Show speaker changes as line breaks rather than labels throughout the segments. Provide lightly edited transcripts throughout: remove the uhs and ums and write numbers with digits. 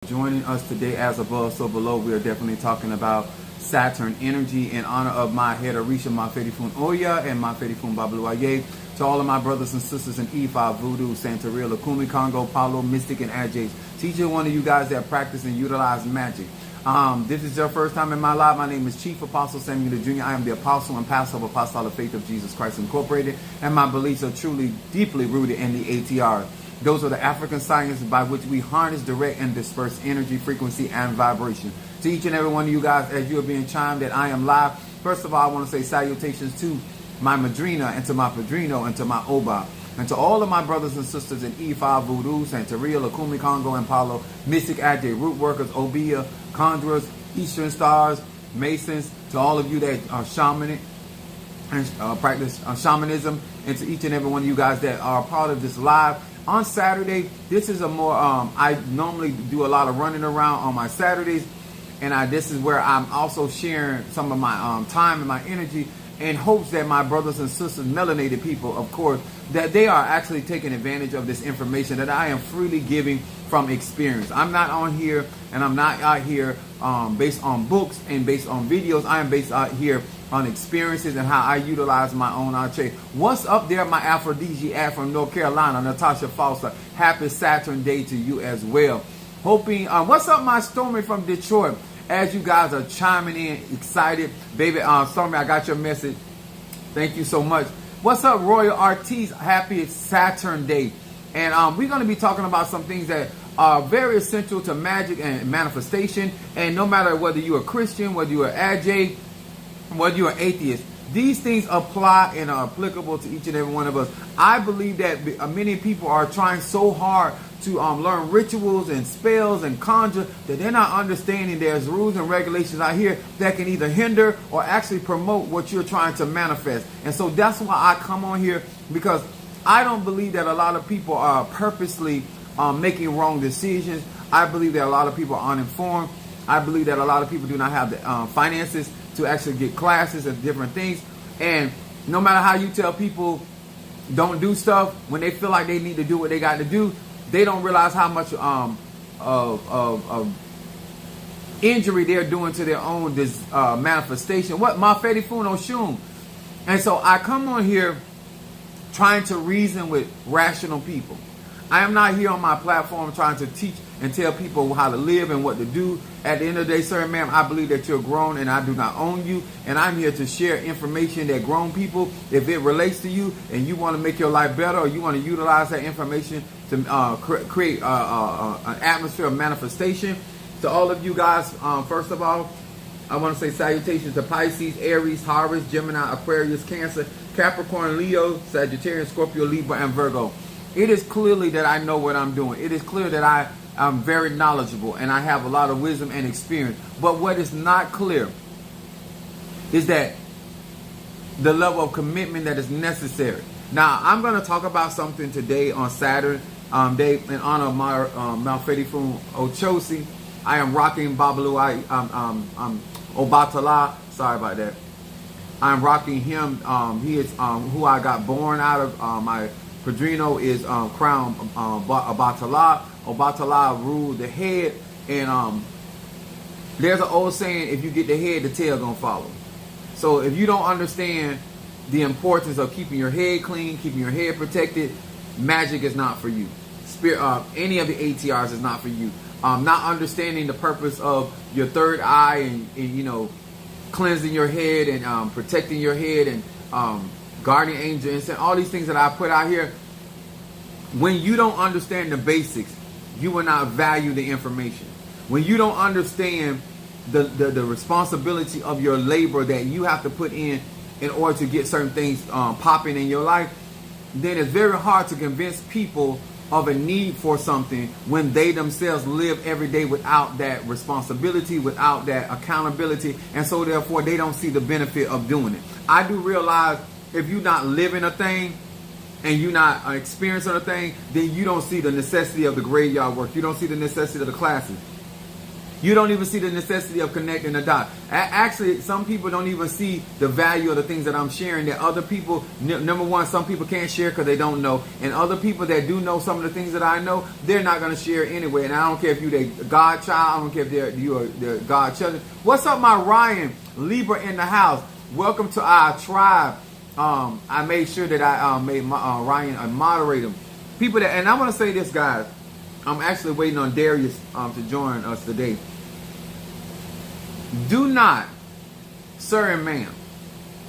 Joining us today, as above, so below, we are definitely talking about Saturn energy in honor of my head Orisha Mafedifun Oya and Mafedifun Babluaye. To all of my brothers and sisters in E5, Voodoo, Santeria, Lakumi, Congo, Palo, Mystic, and Ajax. Teach one of you guys that practice and utilize magic. This is your first time in my life. My name is Chief Apostle Samuel Jr. I am the apostle and pastor of Apostolic Faith of Jesus Christ Incorporated, and my beliefs are truly deeply rooted in the ATR. Those are the African sciences by which we harness, direct, and disperse energy, frequency, and vibration. To each and every one of you guys, as you are being chimed that I am live, first of all, I want to say salutations to my Madrina, and to my Padrino, and to my Oba, and to all of my brothers and sisters in E5, Voodoo, Santeria, Lakumi, Congo, and Palo, Mystic, Ajay, Root Workers, Obia, Conjurers, Eastern Stars, Masons, to all of you that are shamanic and practice shamanism, and to each and every one of you guys that are part of this live. On Saturday, this is a more, I normally do a lot of running around on my Saturdays, and this is where I'm also sharing some of my time and my energy in hopes that my brothers and sisters, melanated people, of course, that they are actually taking advantage of this information that I am freely giving from experience. I'm not on here, and I'm not out here based on books and based on videos. I am based out here on experiences and how I utilize my own arche. What's up there, my aphrodisiac from North Carolina, Natasha Foster? Happy Saturn Day to you as well. Hoping, what's up, my Stormy from Detroit? As you guys are chiming in, excited. Baby, Stormy, I got your message. Thank you so much. What's up, Royal Artiste? Happy Saturn Day. And we're going to be talking about some things that are very essential to magic and manifestation. And no matter whether you're a Christian, whether you're an Ajay, whether you're an atheist, these things apply and are applicable to each and every one of us. I believe that many people are trying so hard to learn rituals and spells and conjure that they're not understanding there's rules and regulations out here that can either hinder or actually promote what you're trying to manifest. And so that's why I come on here, because I don't believe that a lot of people are purposely making wrong decisions. I believe that a lot of people are uninformed. I believe that a lot of people do not have the finances to actually get classes and different things. And no matter how you tell people don't do stuff, when they feel like they need to do what they got to do, they don't realize how much of injury they're doing to their own manifestation. What? Mafedi Funo Shum. And so I come on here trying to reason with rational people. I am not here on my platform trying to teach and tell people how to live and what to do. At the end of the day, sir and ma'am, I believe that you're grown and I do not own you. And I'm here to share information that grown people, if it relates to you and you want to make your life better, or you want to utilize that information to create an atmosphere of manifestation. To all of you guys, first of all, I want to say salutations to Pisces, Aries, Taurus, Gemini, Aquarius, Cancer, Capricorn, Leo, Sagittarius, Scorpio, Libra, and Virgo. It is clearly that I know what I'm doing. It is clear that I'm very knowledgeable and I have a lot of wisdom and experience. But what is not clear is that the level of commitment that is necessary. Now, I'm going to talk about something today on Saturn Day in honor of my Malfedifun Ochosi. I am rocking Babalu Obatala. Sorry about that. I'm rocking him. He is who I got born out of. My Padrino is Crown Obatala. Obatala ruled the head, and there's an old saying: if you get the head, the tail gonna follow. So if you don't understand the importance of keeping your head clean, keeping your head protected, magic is not for you. Spirit, any of the ATRs is not for you. Not understanding the purpose of your third eye and you know, cleansing your head and protecting your head and guardian angel and all these things that I put out here. When you don't understand the basics, you will not value the information. When you don't understand the responsibility of your labor that you have to put in order to get certain things popping in your life, then it's very hard to convince people of a need for something when they themselves live every day without that responsibility, without that accountability, and so therefore they don't see the benefit of doing it. I do realize if you're not living a thing and you're not experiencing a thing, then you don't see the necessity of the graveyard work. You don't see the necessity of the classes. You don't even see the necessity of connecting the dots. Actually, some people don't even see the value of the things that I'm sharing. That other people, number one, some people can't share because they don't know. And other people that do know some of the things that I know, they're not going to share anyway. And I don't care if you're the God child. I don't care if you're the God children. What's up, my Ryan? Libra in the house. Welcome to our tribe. I made sure that I made my, Ryan a moderator. People that, and I want to say this, guys. I'm actually waiting on Darius to join us today. Do not, sir and ma'am,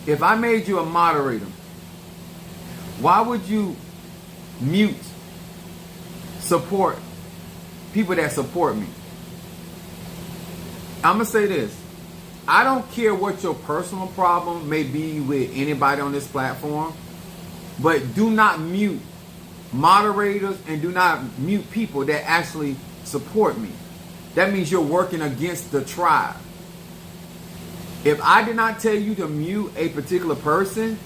if I made you a moderator, why would you mute support people that support me? I'm going to say this. I don't care what your personal problem may be with anybody on this platform, but do not mute moderators and do not mute people that actually support me. That means you're working against the tribe. If I did not tell you to mute a particular person,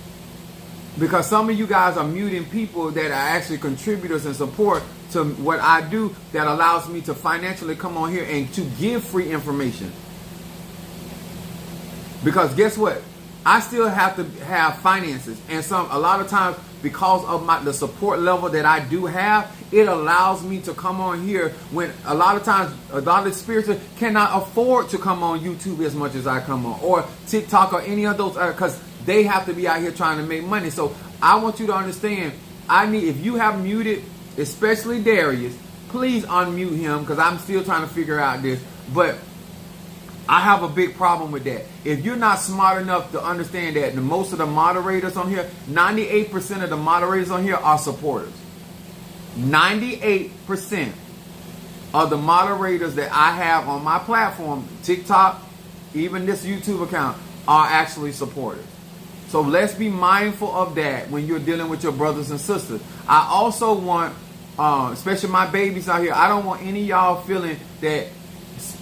because some of you guys are muting people that are actually contributors and support to what I do, that allows me to financially come on here and to give free information. Because guess what? I still have to have finances, and a lot of times because of the support level that I do have, it allows me to come on here when a lot of times a lot of spirituals cannot afford to come on YouTube as much as I come on, or TikTok or any of those, because they have to be out here trying to make money. So I want you to understand, if you have muted, especially Darius, please unmute him, because I'm still trying to figure out this. But I have a big problem with that. If you're not smart enough to understand that most of the moderators on here, 98% of the moderators on here are supporters. 98% of the moderators that I have on my platform, TikTok, even this YouTube account, are actually supporters. So let's be mindful of that when you're dealing with your brothers and sisters. I also want, especially my babies out here, I don't want any of y'all feeling that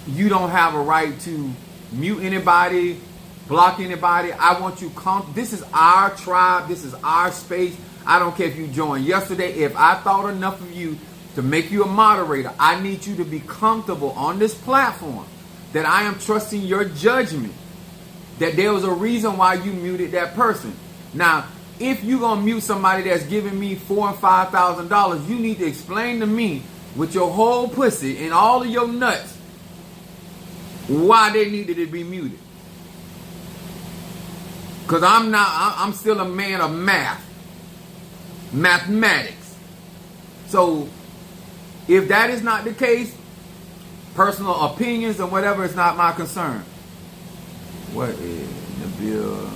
you don't have a right to mute anybody, block anybody. I want you this is our tribe. This is our space. I don't care if you joined yesterday. If I thought enough of you to make you a moderator, I need you to be comfortable on this platform that I am trusting your judgment, that there was a reason why you muted that person. Now, if you're going to mute somebody that's giving me $4,000 and $5,000, you need to explain to me with your whole pussy and all of your nuts why they needed to be muted. Because I'm still a man of mathematics. So if that is not the case, personal opinions and whatever is not my concern. What is the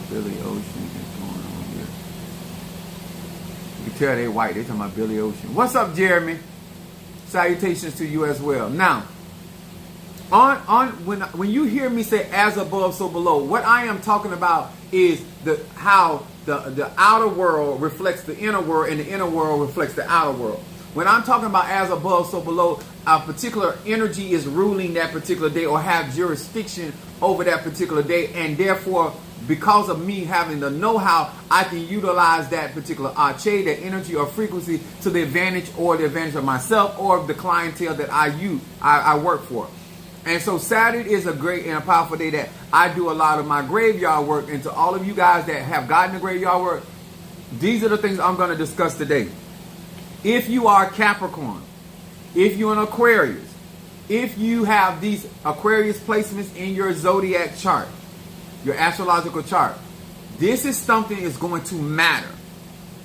Billy Ocean is going on here? You can tell they white. They talking about Billy Ocean. What's up, Jeremy? Salutations to you as well. Now, when you hear me say as above, so below, what I am talking about is how the outer world reflects the inner world and the inner world reflects the outer world. When I'm talking about as above, so below, a particular energy is ruling that particular day or have jurisdiction over that particular day, and therefore, because of me having the know-how, I can utilize that particular arche, that energy or frequency, to the advantage of myself or the clientele that I work for. And so Saturday is a great and a powerful day that I do a lot of my graveyard work. And to all of you guys that have gotten the graveyard work, these are the things I'm going to discuss today. If you are Capricorn, if you're an Aquarius, if you have these Aquarius placements in your zodiac chart, your astrological chart, this is something that's going to matter.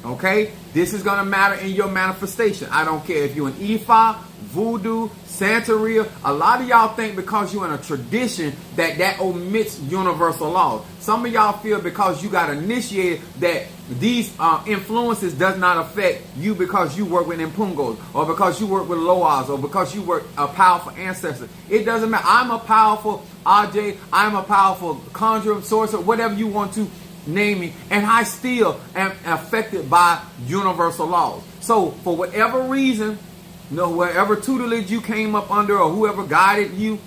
Okay? This is going to matter in your manifestation. I don't care if you're an Ifa, Voodoo, Santeria. A lot of y'all think because you're in a tradition that omits universal laws. Some of y'all feel because you got initiated that these influences does not affect you because you work with Impungos, or because you work with Loas, or because you work a powerful ancestor. It doesn't matter. I'm a powerful RJ. I'm a powerful conjurer, sorcerer, whatever you want to name me, and I still am affected by universal laws. So for whatever reason, whatever tutelage you came up under or whoever guided you,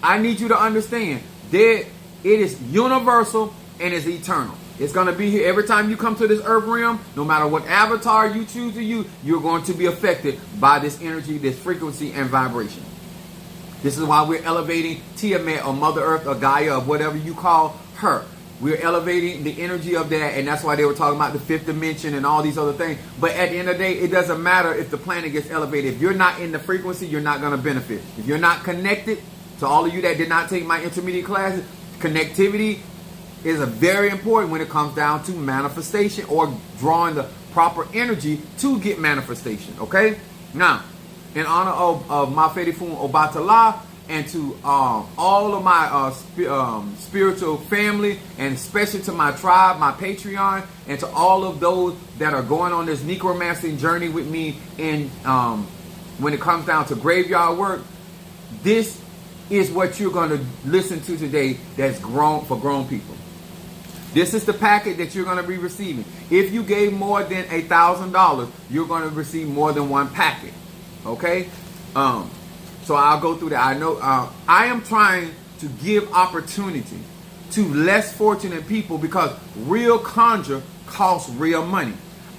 I need you to understand that it is universal and it's eternal. It's going to be here. Every time you come to this earth realm, no matter what avatar you choose to use, you're going to be affected by this energy, this frequency, and vibration. This is why we're elevating Tiamat or Mother Earth or Gaia or whatever you call her. We're elevating the energy of that, and that's why they were talking about the fifth dimension and all these other things. But at the end of the day, it doesn't matter if the planet gets elevated. If you're not in the frequency, you're not going to benefit. If you're not connected, to all of you that did not take my intermediate classes, connectivity is a very important when it comes down to manifestation or drawing the proper energy to get manifestation. Okay? Now, in honor of my Fedifun Obatala, and to all of my spiritual family, and especially to my tribe, my Patreon, and to all of those that are going on this necromancing journey with me in when it comes down to graveyard work, this is what you're going to listen to today that's for grown people. This is the packet that you're going to be receiving. If you gave more than $1,000, you're going to receive more than one packet. Okay? So I'll go through that. I know I am trying to give opportunity to less fortunate people because real conjure costs real money.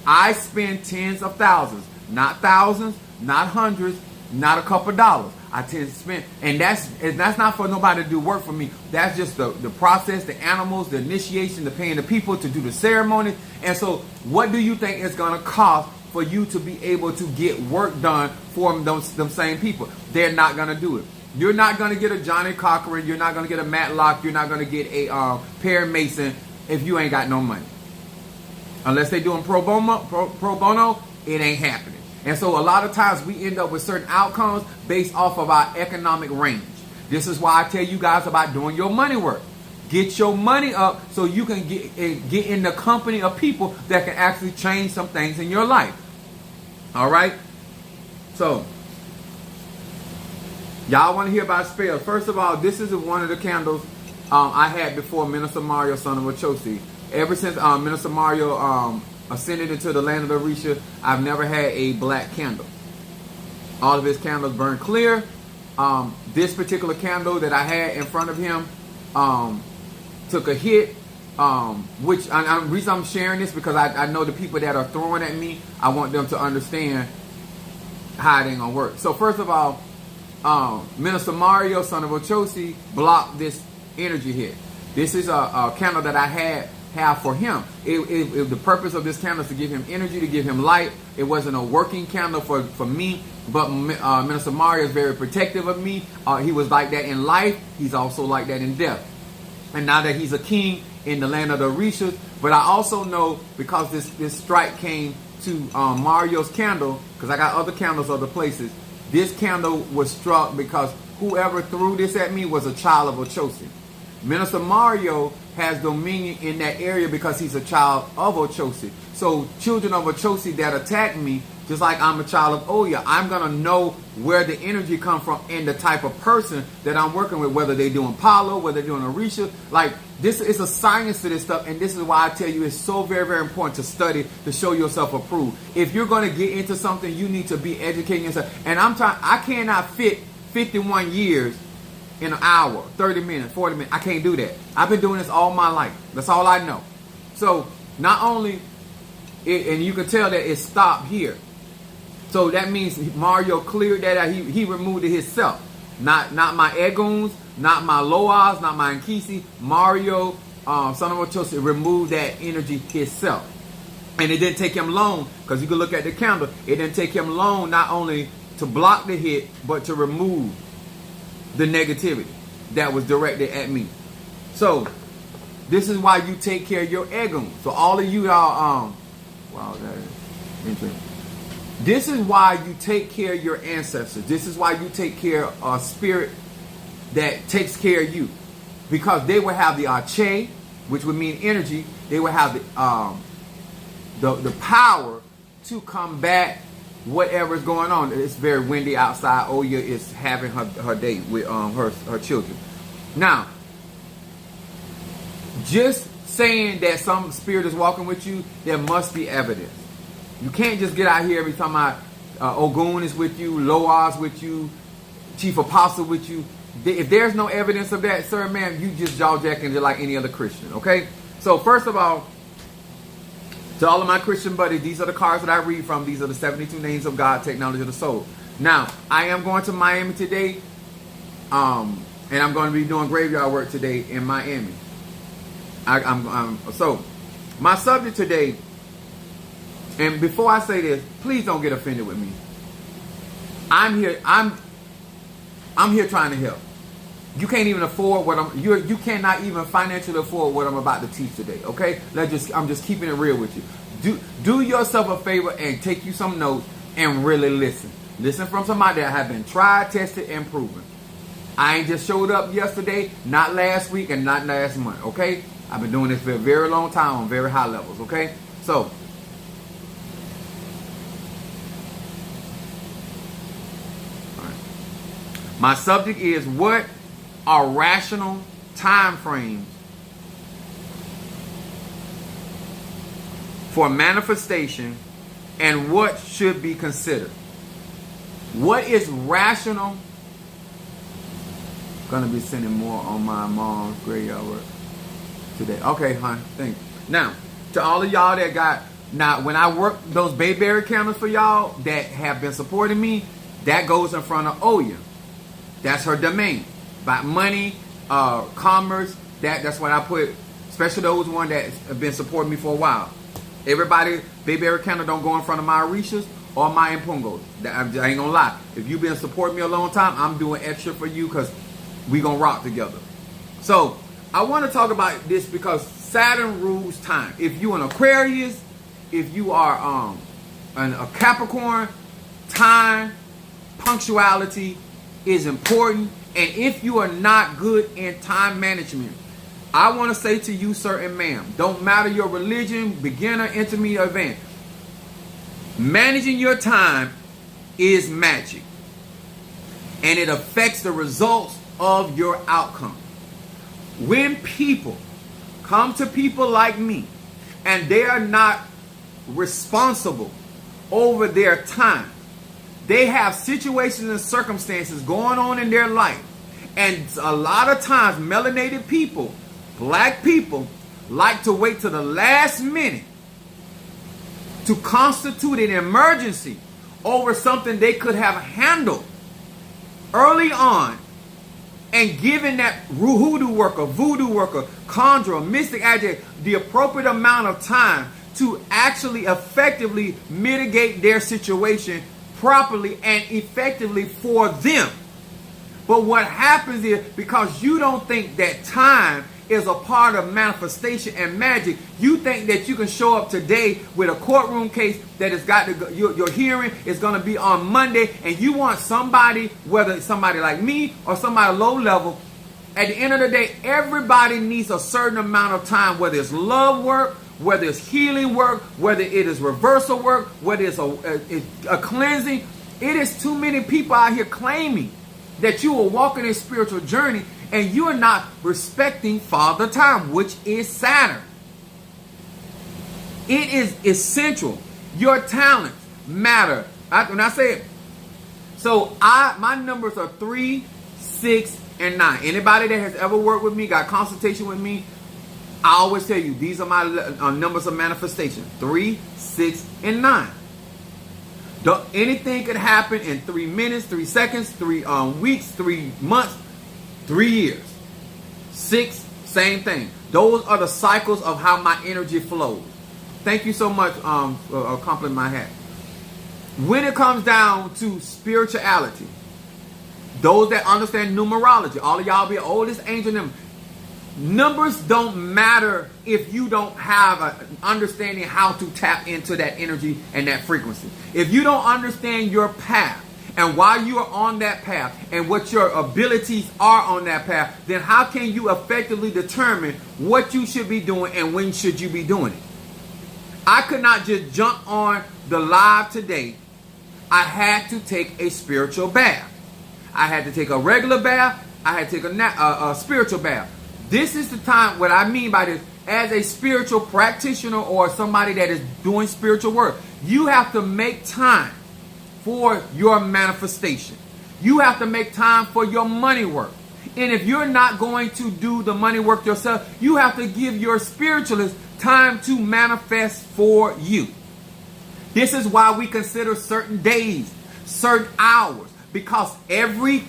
I spend tens of thousands, not thousands, not hundreds, not a couple dollars. I tend to spend, and that's not for nobody to do work for me. That's just the process, the animals, the initiation, the paying the people to do the ceremony. And so what do you think it's going to cost for you to be able to get work done for them same people? They're not going to do it. You're not going to get a Johnny Cochran. You're not going to get a Matlock. You're not going to get a Perry Mason if you ain't got no money. Unless they're doing pro bono, it ain't happening. And so a lot of times we end up with certain outcomes based off of our economic range. This is why I tell you guys about doing your money work. Get your money up so you can get in the company of people that can actually change some things in your life. All right? So, y'all want to hear about spells. First of all, this is one of the candles I had before Minister Mario, son of Ochosi. Ever since Minister Mario ascended into the land of the Orisha, I've never had a black candle. All of his candles burn clear. This particular candle that I had in front of him took a hit, which the reason I'm sharing this because I know the people that are throwing at me, I want them to understand how it ain't gonna work. So first of all, Minister Mario, son of Ochosi, blocked this energy hit. This is a candle that I have for him. The purpose of this candle is to give him energy, to give him light. It wasn't a working candle for me, but Minister Mario is very protective of me. He was like that in life. He's also like that in death. And now that he's a king in the land of the Orishas, but I also know because this strike came to Mario's candle, because I got other candles other places, this candle was struck because whoever threw this at me was a child of Ochosi. Minister Mario has dominion in that area because he's a child of Ochosi. So children of Ochosi that attack me, just like I'm a child of Oya, I'm going to know where the energy comes from and the type of person that I'm working with, whether they're doing Palo, whether they're doing Orisha. Like, this is a science to this stuff, and this is why I tell you it's so very, very important to study, to show yourself approved. If you're going to get into something, you need to be educating yourself. And I cannot fit 51 years in an hour, 30 minutes, 40 minutes. I can't do that. I've been doing this all my life. That's all I know. So not only, and you can tell that it stopped here. So that means Mario cleared that out. He removed it himself. Not my Eguns, not my Loas, not my Nkisi. Mario, son of Ochosi, removed that energy himself. And it didn't take him long, because you can look at the candle. It didn't take him long not only to block the hit, but to remove the negativity that was directed at me. So this is why you take care of your Egun. So all of you y'all, wow, that is interesting. This is why you take care of your ancestors. This is why you take care of a spirit that takes care of you, because they will have the Ache, which would mean energy. They will have the power to combat whatever is going on. It's very windy outside. Oya is having her date with her children. Now, just saying that some spirit is walking with you, there must be evidence. You can't just get out here every time Ogun is with you, Loa's with you, Chief Apostle with you. If there's no evidence of that, sir, ma'am, you just jaw-jacking just like any other Christian, okay? So first of all, to all of my Christian buddies, these are the cards that I read from. These are the 72 names of God, technology of the soul. Now, I am going to Miami today, and I'm going to be doing graveyard work today in Miami. So, my subject today, and before I say this, please don't get offended with me. I'm here trying to help. You can't even afford what you cannot even financially afford what I'm about to teach today. Okay, I'm just keeping it real with you. Do yourself a favor and take you some notes and really listen. Listen from somebody that have been tried, tested, and proven. I ain't just showed up yesterday, not last week, and not last month. Okay, I've been doing this for a very long time on very high levels. Okay, so. My subject is, what are rational time frames for manifestation and what should be considered? What is rational? Gonna be sending more on my mom's graveyard work today. Okay, hon, thank you. Now, to all of y'all that got, now when I work those Bayberry cameras for y'all that have been supporting me, that goes in front of Oya. That's her domain. About money, commerce, that's what I put, especially those ones that have been supporting me for a while. Everybody, Bayberry County don't go in front of my Orishas or my Impungos. I ain't gonna lie. If you've been supporting me a long time, I'm doing extra for you because we gonna rock together. So, I want to talk about this because Saturn rules time. If you an Aquarius, if you are a Capricorn, time, punctuality is important. And if you are not good in time management, I want to say to you, sir and ma'am, don't matter your religion, beginner, intermediate, advanced, managing your time is magic, and it affects the results of your outcome. When people come to people like me and they are not responsible over their time, they have situations and circumstances going on in their life. And a lot of times, melanated people, black people, like to wait to the last minute to constitute an emergency over something they could have handled early on, and given that voodoo worker, conjurer, mystic adjective, the appropriate amount of time to actually effectively mitigate their situation properly and effectively for them. But what happens is, because you don't think that time is a part of manifestation and magic, you think that you can show up today with a courtroom case that has got to go, your hearing is going to be on Monday, and you want somebody, whether it's somebody like me or somebody low level, at the end of the day, everybody needs a certain amount of time, whether it's love work, whether it's healing work, whether it is reversal work, whether it's a cleansing. It is too many people out here claiming that you are walking a spiritual journey and you are not respecting Father Time, which is Saturn. It is essential. Your talents matter. When I say it, so my numbers are 3, 6, and 9. Anybody that has ever worked with me, got consultation with me, I always tell you, these are my numbers of manifestation. 3, 6, and 9. Anything could happen in 3 minutes, 3 seconds, 3 weeks, 3 months, 3 years. 6, same thing. Those are the cycles of how my energy flows. Thank you so much for complimenting my hat. When it comes down to spirituality, those that understand numerology, all of y'all be oldest angel number. Numbers don't matter if you don't have an understanding how to tap into that energy and that frequency. If you don't understand your path and why you are on that path and what your abilities are on that path, then how can you effectively determine what you should be doing and when should you be doing it? I could not just jump on the live today. I had to take a spiritual bath. I had to take a regular bath. I had to take a spiritual bath. This is the time, what I mean by this, as a spiritual practitioner or somebody that is doing spiritual work, you have to make time for your manifestation. You have to make time for your money work. And if you're not going to do the money work yourself, you have to give your spiritualist time to manifest for you. This is why we consider certain days, certain hours, because every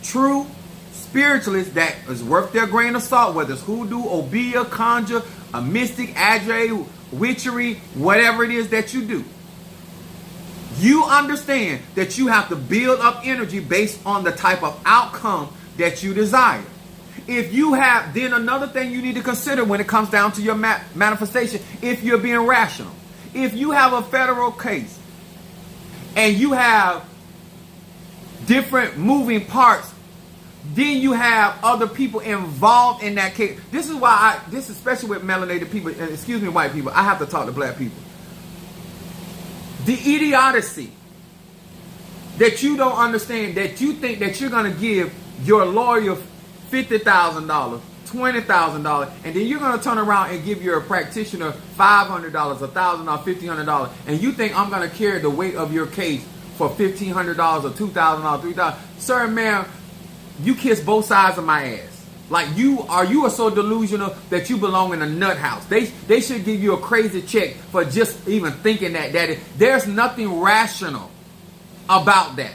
true spiritualist that is worth their grain of salt, whether it's hoodoo, obeah, conjure, a mystic, adre, witchery, whatever it is that you do, you understand that you have to build up energy based on the type of outcome that you desire. If you have, then another thing you need to consider when it comes down to your manifestation, if you're being rational. If you have a federal case and you have different moving parts, then you have other people involved in that case. This is why this especially with melanated people, and excuse me, white people, I have to talk to black people. The idiocy that you don't understand, that you think that you're going to give your lawyer $50,000, $20,000, and then you're going to turn around and give your practitioner $500, $1,000, $1,500, and you think I'm going to carry the weight of your case for $1,500 or $2,000, $3,000. Sir, ma'am, you kiss both sides of my ass. Like you are so delusional that you belong in a nut house. They should give you a crazy check for just even thinking that there's nothing rational about that.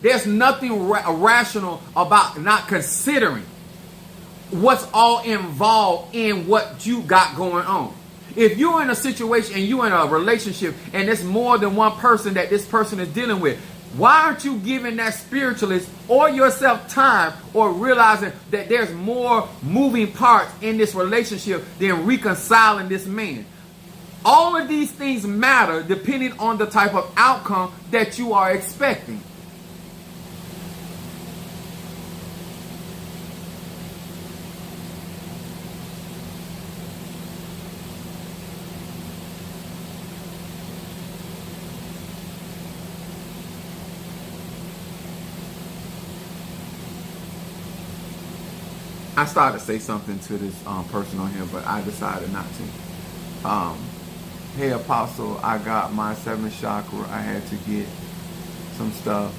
There's nothing rational about not considering what's all involved in what you got going on. If you're in a situation and you're in a relationship and there's more than one person that this person is dealing with, why aren't you giving that spiritualist or yourself time or realizing that there's more moving parts in this relationship than reconciling this man? All of these things matter depending on the type of outcome that you are expecting. I started to say something to this person on here, but I decided not to. Hey, Apostle, I got my 7th chakra. I had to get some stuff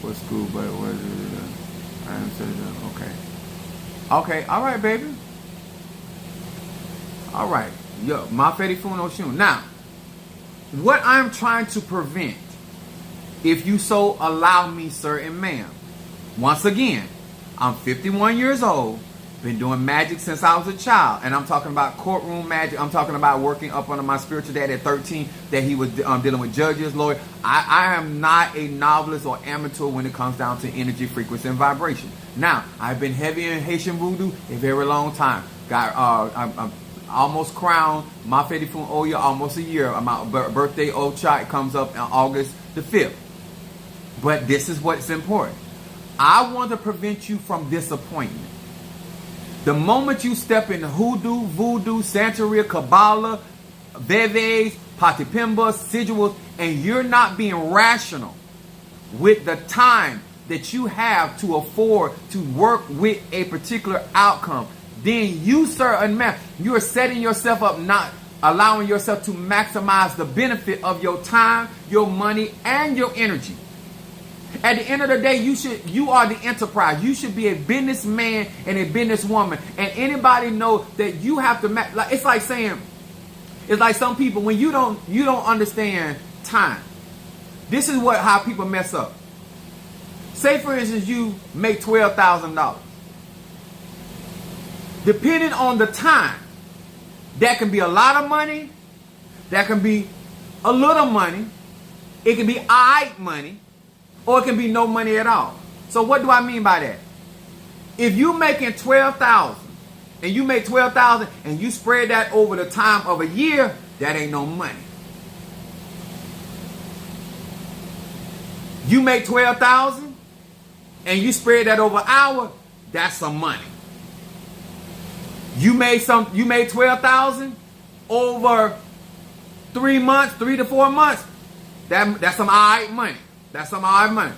for school, but I am saying, okay, all right, baby. All right, yo, my Fedi Funo Shun. Now, what I'm trying to prevent, if you so allow me, sir and ma'am, once again, I'm 51 years old, been doing magic since I was a child, and I'm talking about courtroom magic. I'm talking about working up under my spiritual dad at 13, that he was dealing with judges, lawyers. I am not a novelist or amateur when it comes down to energy, frequency, and vibration. Now, I've been heavy in Haitian voodoo a very long time. I'm almost crowned my Fedi Fun Oya almost a year. My birthday Ocha comes up on August the 5th. But this is what's important. I want to prevent you from disappointment. The moment you step into hoodoo, voodoo, Santeria, Kabbalah, Veves, Patipimba, Sigils, and you're not being rational with the time that you have to afford to work with a particular outcome, then you, sir and ma'am, you are setting yourself up, not allowing yourself to maximize the benefit of your time, your money, and your energy. At the end of the day, you are the enterprise. You should be a businessman and a businesswoman. And anybody know that you have to it's like some people, when you don't understand time. This is how people mess up. Say for instance you make $12,000. Depending on the time, that can be a lot of money, that can be a little money, it can be alright money, or it can be no money at all. So what do I mean by that? If you're making $12,000 and you make $12,000 and you spread that over the time of a year, that ain't no money. You make $12,000 and you spread that over an hour, that's some money. You made $12,000 over 3 months, 3 to 4 months. That's some alright money. That's some alright money.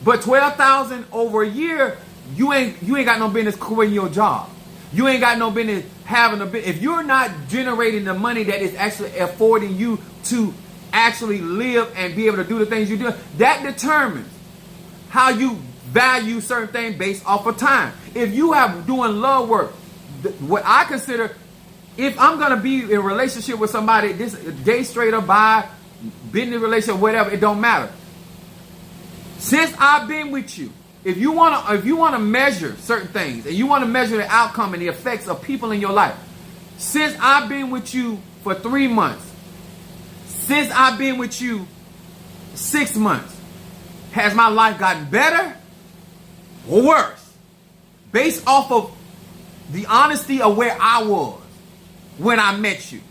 But $12,000 over a year, you ain't got no business quitting your job. You ain't got no business having a bit. If you're not generating the money that is actually affording you to actually live and be able to do the things you do, that determines how you value certain things based off of time. If you have doing love work, what I consider, if I'm going to be in a relationship with somebody, this gay, straight, or bi, business relationship, whatever, it don't matter. Since I've been with you, if you want to measure certain things and you want to measure the outcome and the effects of people in your life, since I've been with you for 3 months, since I've been with you 6 months, has my life gotten better or worse? Based off of the honesty of where I was when I met you.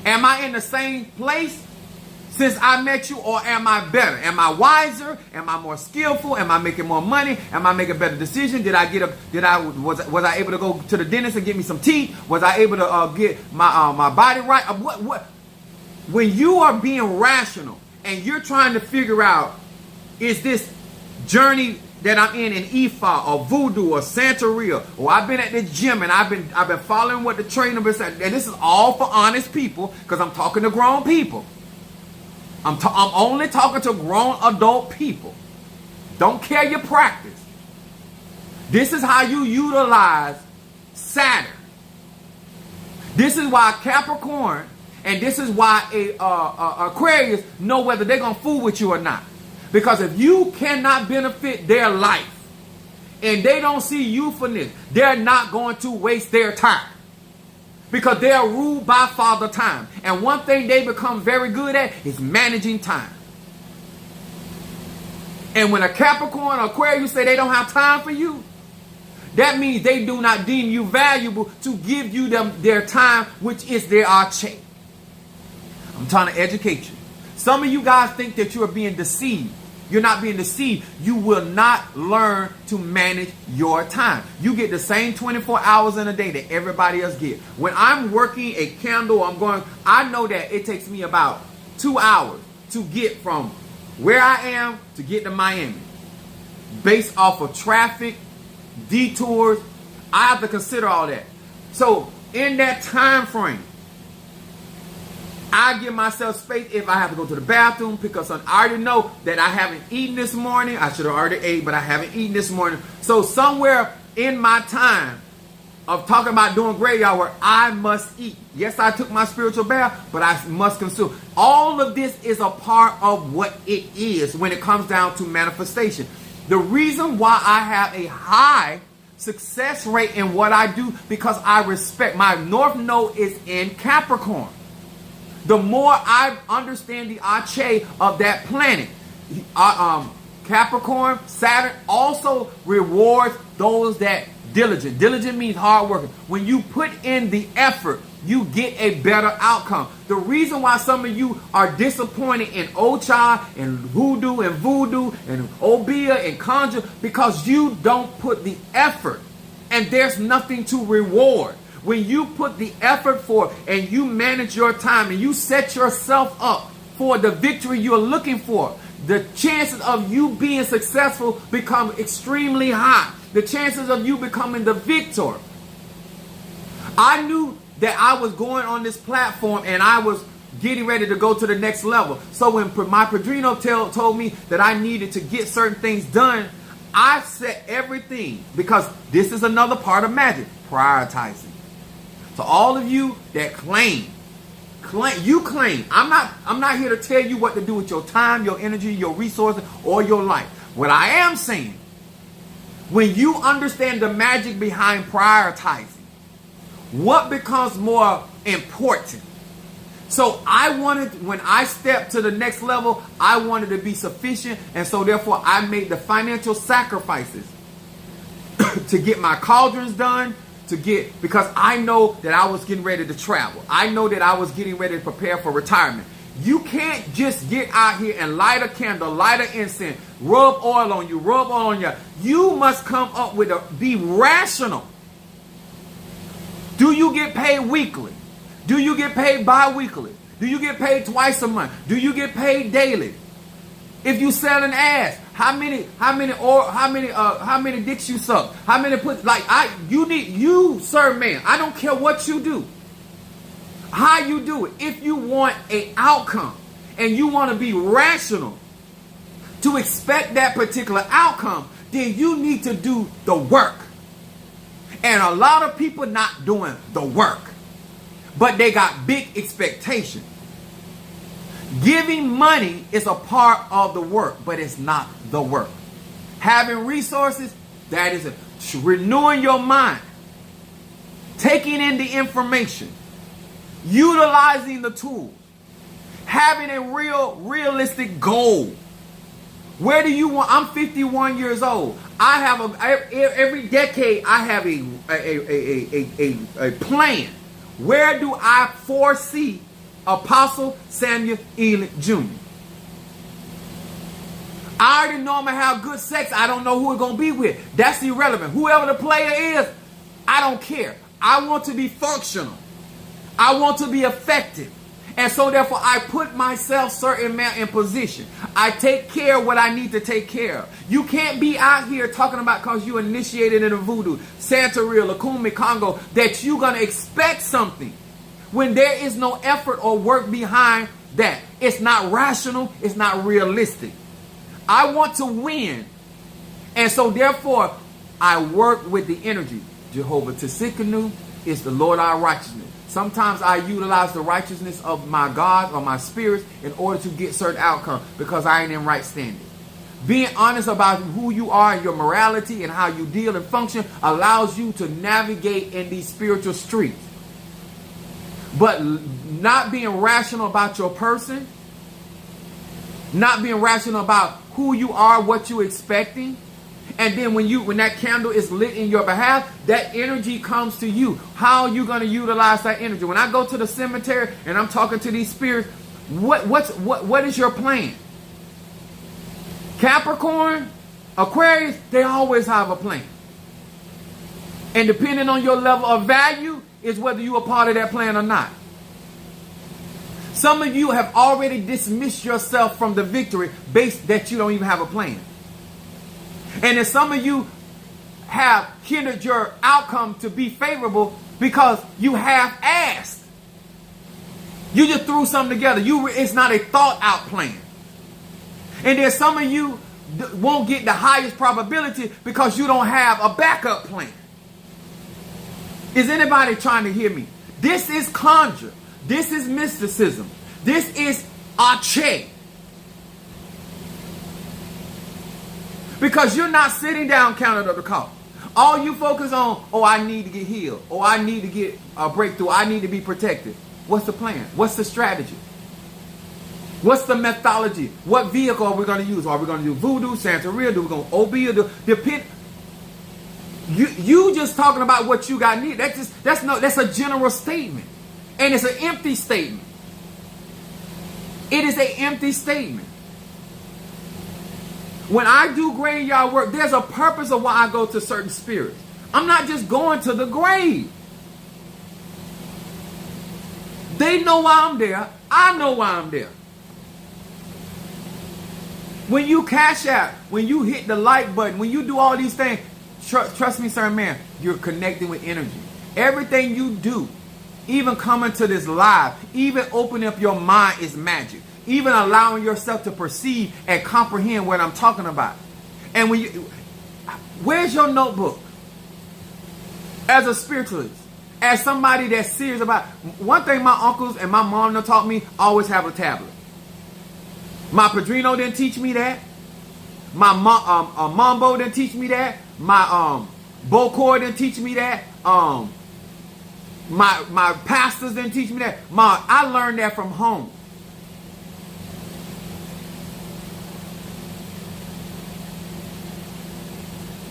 Am I in the same place since I met you, or am I better? Am I wiser? Am I more skillful? Am I making more money? Am I making a better decision? Was I able to go to the dentist and get me some teeth? Was I able to get my body right? What? When you are being rational and you're trying to figure out, is this journey that I'm in Ifa or Voodoo or Santeria, or I've been at the gym and I've been following what the trainer been saying, and this is all for honest people because I'm talking to grown people. I'm only talking to grown adult people. Don't care your practice. This is how you utilize Saturn. This is why Capricorn and this is why Aquarius know whether they're going to fool with you or not. Because if you cannot benefit their life and they don't see youthfulness, they're not going to waste their time. Because they are ruled by Father Time. And one thing they become very good at is managing time. And when a Capricorn or Aquarius say they don't have time for you, that means they do not deem you valuable to give you their time, which is their arche. I'm trying to educate you. Some of you guys think that you are being deceived. You're not being deceived. You will not learn to manage your time. You get the same 24 hours in a day that everybody else gets. When I'm working a candle, I know that it takes me about 2 hours to get from where I am to get to Miami. Based off of traffic, detours, I have to consider all that. So in that time frame, I give myself space if I have to go to the bathroom, pick up something. I already know that I haven't eaten this morning. I should have already ate, but I haven't eaten this morning. So somewhere in my time of talking about doing graveyard work, I must eat. Yes, I took my spiritual bath, but I must consume. All of this is a part of what it is when it comes down to manifestation. The reason why I have a high success rate in what I do, because I respect. My North Node is in Capricorn. The more I understand the arche of that planet, Capricorn, Saturn also rewards those that diligent. Diligent means hard working. When you put in the effort, you get a better outcome. The reason why some of you are disappointed in Ocha and Hoodoo and Voodoo and Obia and Conjure, because you don't put the effort and there's nothing to reward. When you put the effort for and you manage your time and you set yourself up for the victory you're looking for, the chances of you being successful become extremely high. The chances of you becoming the victor. I knew that I was going on this platform and I was getting ready to go to the next level. So when my Padrino told me that I needed to get certain things done, I set everything, because this is another part of magic, prioritizing. So all of you that claim. I'm not here to tell you what to do with your time, your energy, your resources, or your life. What I am saying, when you understand the magic behind prioritizing, what becomes more important? So when I stepped to the next level, I wanted to be sufficient, and so therefore I made the financial sacrifices to get my cauldrons done, because I know that I was getting ready to travel. I know that I was getting ready to prepare for retirement. You can't just get out here and light a candle, light an incense, rub oil on you. You must come up with be rational. Do you get paid weekly? Do you get paid bi-weekly? Do you get paid twice a month? Do you get paid daily? If you sell an ass, how many dicks you suck? How many you serve man. I don't care what you do. How you do it. If you want an outcome and you want to be rational to expect that particular outcome, then you need to do the work. And a lot of people not doing the work, but they got big expectations. Giving money is a part of the work, but it's not the work. Having resources, that is it. Renewing your mind, taking in the information, utilizing the tools, having a realistic goal. Where do you want? I'm 51 years old. I have every decade I have a plan. Where do I foresee Apostle Samuel Ealing Jr.? I already know I'm going to have good sex. I don't know who it's going to be with. That's irrelevant. Whoever the player is, I don't care. I want to be functional. I want to be effective. And so therefore I put myself certain amount in position. I take care of what I need to take care of. You can't be out here talking about because you initiated in a voodoo, Santeria, Lukumi, Congo, that you're going to expect something when there is no effort or work behind that. It's not rational. It's not realistic. I want to win. And so therefore I work with the energy. Jehovah Tsidkenu is the Lord our righteousness. Sometimes I utilize the righteousness of my God or my spirits in order to get certain outcomes because I ain't in right standing. Being honest about who you are and your morality and how you deal and function allows you to navigate in these spiritual streets. But not being rational about your person, not being rational about who you are, what you're expecting, and then when that candle is lit in your behalf, that energy comes to you. How are you going to utilize that energy? When I go to the cemetery and I'm talking to these spirits, what is your plan? Capricorn, Aquarius, they always have a plan. And depending on your level of value is whether you're a part of that plan or not. Some of you have already dismissed yourself from the victory based that you don't even have a plan. And then some of you have hindered your outcome to be favorable because you have asked. You just threw something together. It's not a thought out plan. And then some of you won't get the highest probability because you don't have a backup plan. Is anybody trying to hear me? This is conjure. This is mysticism. This is Ache. Because you're not sitting down counting up the cost. All you focus on, oh, I need to get healed. Oh, I need to get a breakthrough. I need to be protected. What's the plan? What's the strategy? What's the methodology? What vehicle are we going to use? Are we going to do voodoo, Santeria? Do we going to OB? Or depend? You just talking about what you got need. That's a general statement. And it's an empty statement. It is an empty statement. When I do graveyard work, there's a purpose of why I go to certain spirits. I'm not just going to the grave. They know why I'm there. I know why I'm there. When you cash out, when you hit the like button, when you do all these things, trust me, sir, man, you're connecting with energy. Everything you do, even coming to this live, even opening up your mind is magic. Even allowing yourself to perceive and comprehend what I'm talking about. And where's your notebook? As a spiritualist, as somebody that's serious about, one thing my uncles and my mom taught me, always have a tablet. My Padrino didn't teach me that. My Mambo didn't teach me that. My Bocor didn't teach me that. My pastors didn't teach me that. I learned that from home.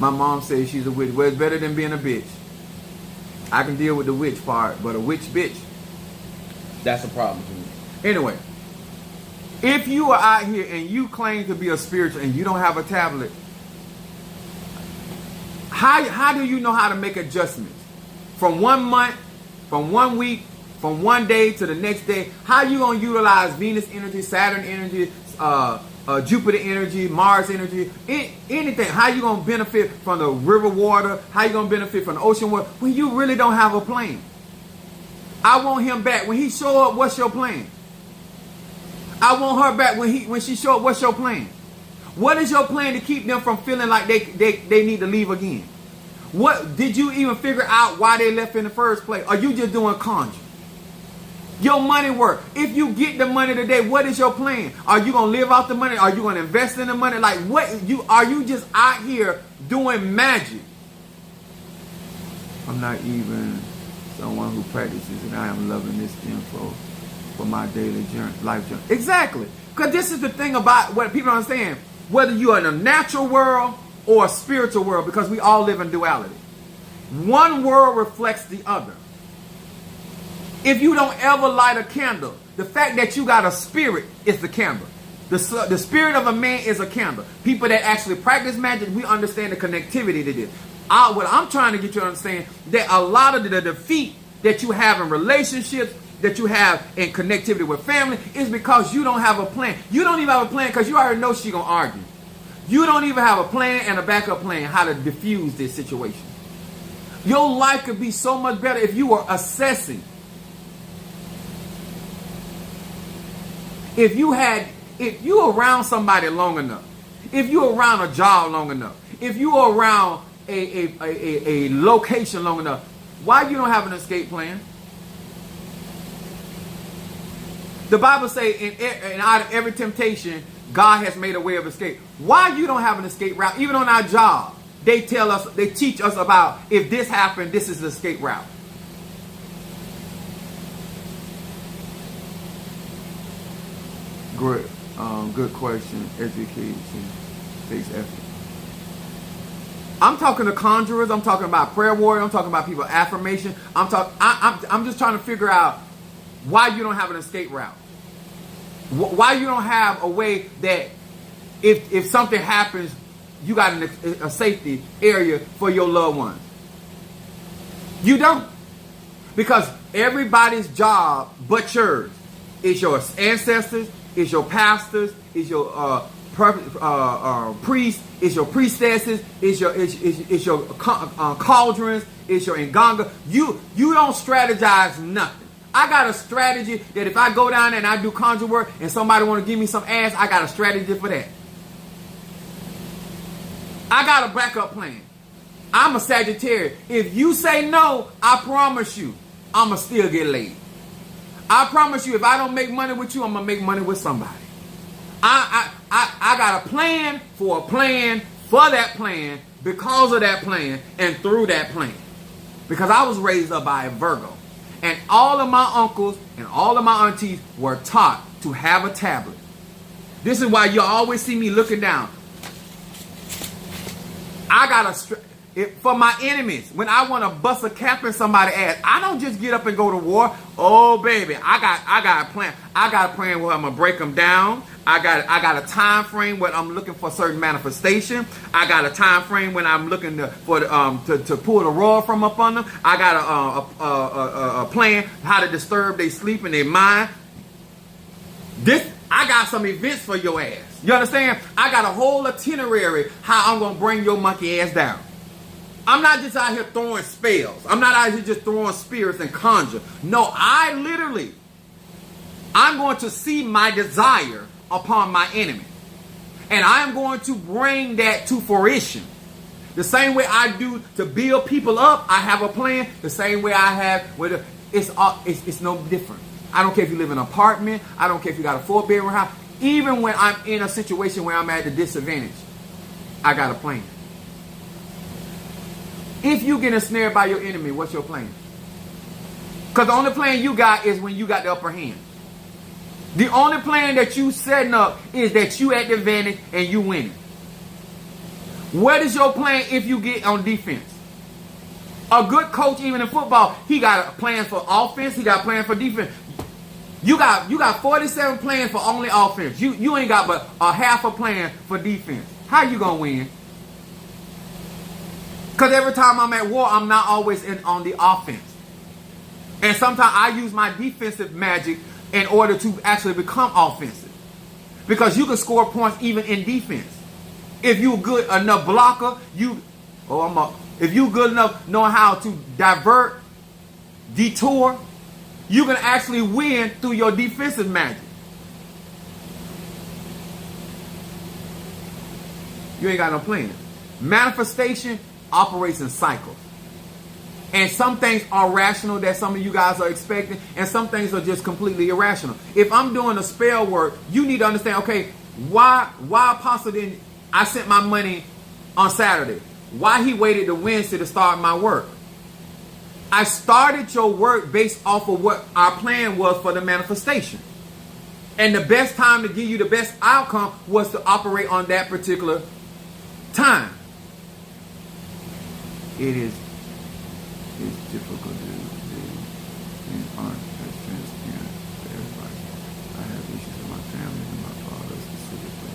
My mom says she's a witch. Well, it's better than being a bitch. I can deal with the witch part, but a witch bitch, that's a problem for me. Anyway, if you are out here and you claim to be a spiritual and you don't have a tablet, how do you know how to make adjustments? From 1 month, from 1 week, from 1 day to the next day, how you going to utilize Venus energy, Saturn energy, Jupiter energy, Mars energy, anything. How you going to benefit from the river water? How you going to benefit from the ocean water when you really don't have a plan? I want him back. When he show up, what's your plan? I want her back when she show up, what's your plan? What is your plan to keep them from feeling like they need to leave again? What did you even figure out why they left in the first place? Are you just doing conjuring? Your money work. If you get the money today, what is your plan? Are you gonna live off the money? Are you gonna invest in the money? Like what are you just out here doing magic? I'm not even someone who practices, and I am loving this info for my daily life journey. Exactly. Because this is the thing about what people don't understand. Whether you are in a natural world or a spiritual world, because we all live in duality. One world reflects the other. If you don't ever light a candle, the fact that you got a spirit is the candle. The spirit of a man is a candle. People that actually practice magic, we understand the connectivity to this. What I'm trying to get you to understand, that a lot of the defeat that you have in relationships, that you have in connectivity with family, is because you don't have a plan. You don't even have a plan because you already know she's going to argue. You don't even have a plan and a backup plan how to diffuse this situation. Your life could be so much better if you were assessing. If you around somebody long enough, if you're around a job long enough, if you're around a location long enough, why you don't have an escape plan? The Bible says in out of every temptation, God has made a way of escape. Why you don't have an escape route? Even on our job, they teach us about if this happened, this is the escape route. Great, good question. Education takes effort. I'm talking to conjurers. I'm talking about prayer warriors. I'm talking about people affirmation. I'm just trying to figure out why you don't have an escape route. Why you don't have a way that if something happens, you got a safety area for your loved ones. You don't. Because everybody's job but yours is your ancestors, is your pastors, is your priests, is your priestesses, is your cauldrons, is your nganga. You don't strategize nothing. I got a strategy that if I go down there and I do conjure work and somebody want to give me some ass, I got a strategy for that. I got a backup plan. I'm a Sagittarius. If you say no, I promise you, I'ma still get laid. I promise you, if I don't make money with you, I'm gonna make money with somebody. I got a plan for that plan, because of that plan, and through that plan. Because I was raised up by a Virgo. And all of my uncles and all of my aunties were taught to have a tablet. This is why you always see me looking down. I got for my enemies, when I want to bust a cap in somebody's ass, I don't just get up and go to war. Oh baby, I got a plan. I got a plan where I'm gonna break them down. I got a time frame where I'm looking for certain manifestation. I got a time frame when I'm looking to pull the rug from up on them. I got a plan how to disturb their sleep and their mind. I got some events for your ass. You understand? I got a whole itinerary how I'm gonna bring your monkey ass down. I'm not just out here throwing spells. I'm not out here just throwing spirits and conjure. No, I'm going to see my desire upon my enemy. And I'm going to bring that to fruition. The same way I do to build people up, I have a plan. The same way I have with it's no different. I don't care if you live in an apartment. I don't care if you got a 4-bedroom house. Even when I'm in a situation where I'm at a disadvantage, I got a plan. If you get ensnared by your enemy, what's your plan? Because the only plan you got is when you got the upper hand. The only plan that you setting up is that you at the advantage and you winning. What is your plan if you get on defense? A good coach, even in football, he got a plan for offense. He got a plan for defense. You got 47 plans for only offense. You ain't got but a half a plan for defense. How you gonna win? Because every time I'm at war, I'm not always on the offense. And sometimes I use my defensive magic in order to actually become offensive. Because you can score points even in defense. If you're good enough blocker, if you're good enough knowing how to divert, detour, you can actually win through your defensive magic. You ain't got no plan. Manifestation operates in cycles. And some things are rational that some of you guys are expecting, and some things are just completely irrational. If I'm doing a spell work, you need to understand, okay, why Apostle didn't, I sent my money on Saturday. Why he waited to Wednesday to start my work? I started your work based off of what our plan was for the manifestation. And the best time to give you the best outcome was to operate on that particular time. It's difficult to do and aren't as transparent to everybody. I have issues with my family and my father specifically.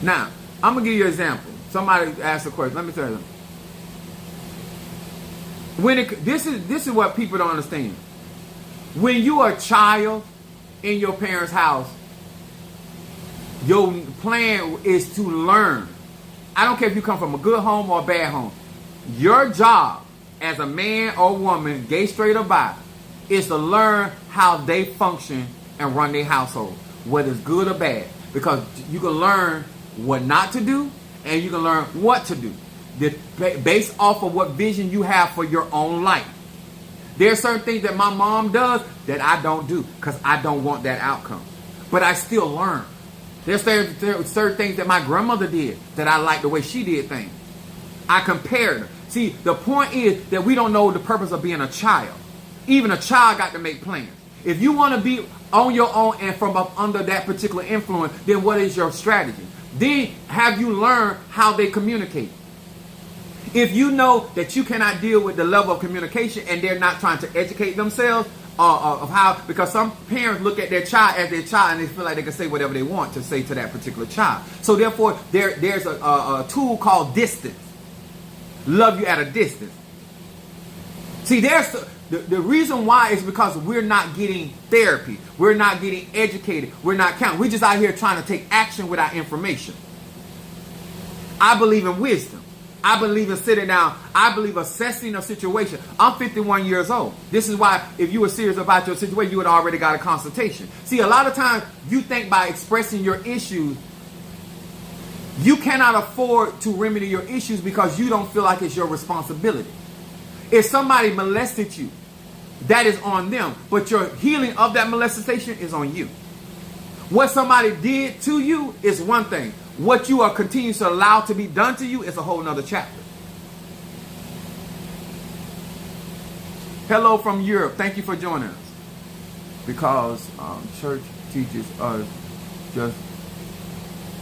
Now, I'm going to give you an example. Somebody asked a question. Let me tell you. This is what people don't understand. When you are a child in your parents' house, your plan is to learn. I don't care if you come from a good home or a bad home. Your job as a man or woman, gay, straight, or bi, is to learn how they function and run their household, whether it's good or bad. Because you can learn what not to do and you can learn what to do, based off of what vision you have for your own life. There are certain things that my mom does that I don't do because I don't want that outcome. But I still learn. There's certain things that my grandmother did that I like the way she did things. I compared her. See, the point is that we don't know the purpose of being a child. Even a child got to make plans. If you want to be on your own and from up under that particular influence, then what is your strategy? Then have you learned how they communicate? If you know that you cannot deal with the level of communication and they're not trying to educate themselves of how, because some parents look at their child as their child and they feel like they can say whatever they want to say to that particular child. So therefore, there's a tool called distance. Love you at a distance. See, there's the reason why is because we're not getting therapy. We're not getting educated. We're not counting. We're just out here trying to take action with our information. I believe in wisdom. I believe in sitting down. I believe assessing a situation. I'm 51 years old. This is why if you were serious about your situation, you would already got a consultation. See, a lot of times you think by expressing your issues, you cannot afford to remedy your issues because you don't feel like it's your responsibility. If somebody molested you, that is on them. But your healing of that molestation is on you. What somebody did to you is one thing. What you are continuing to allow to be done to you is a whole nother chapter. Hello from Europe. Thank you for joining us. Because church teaches us just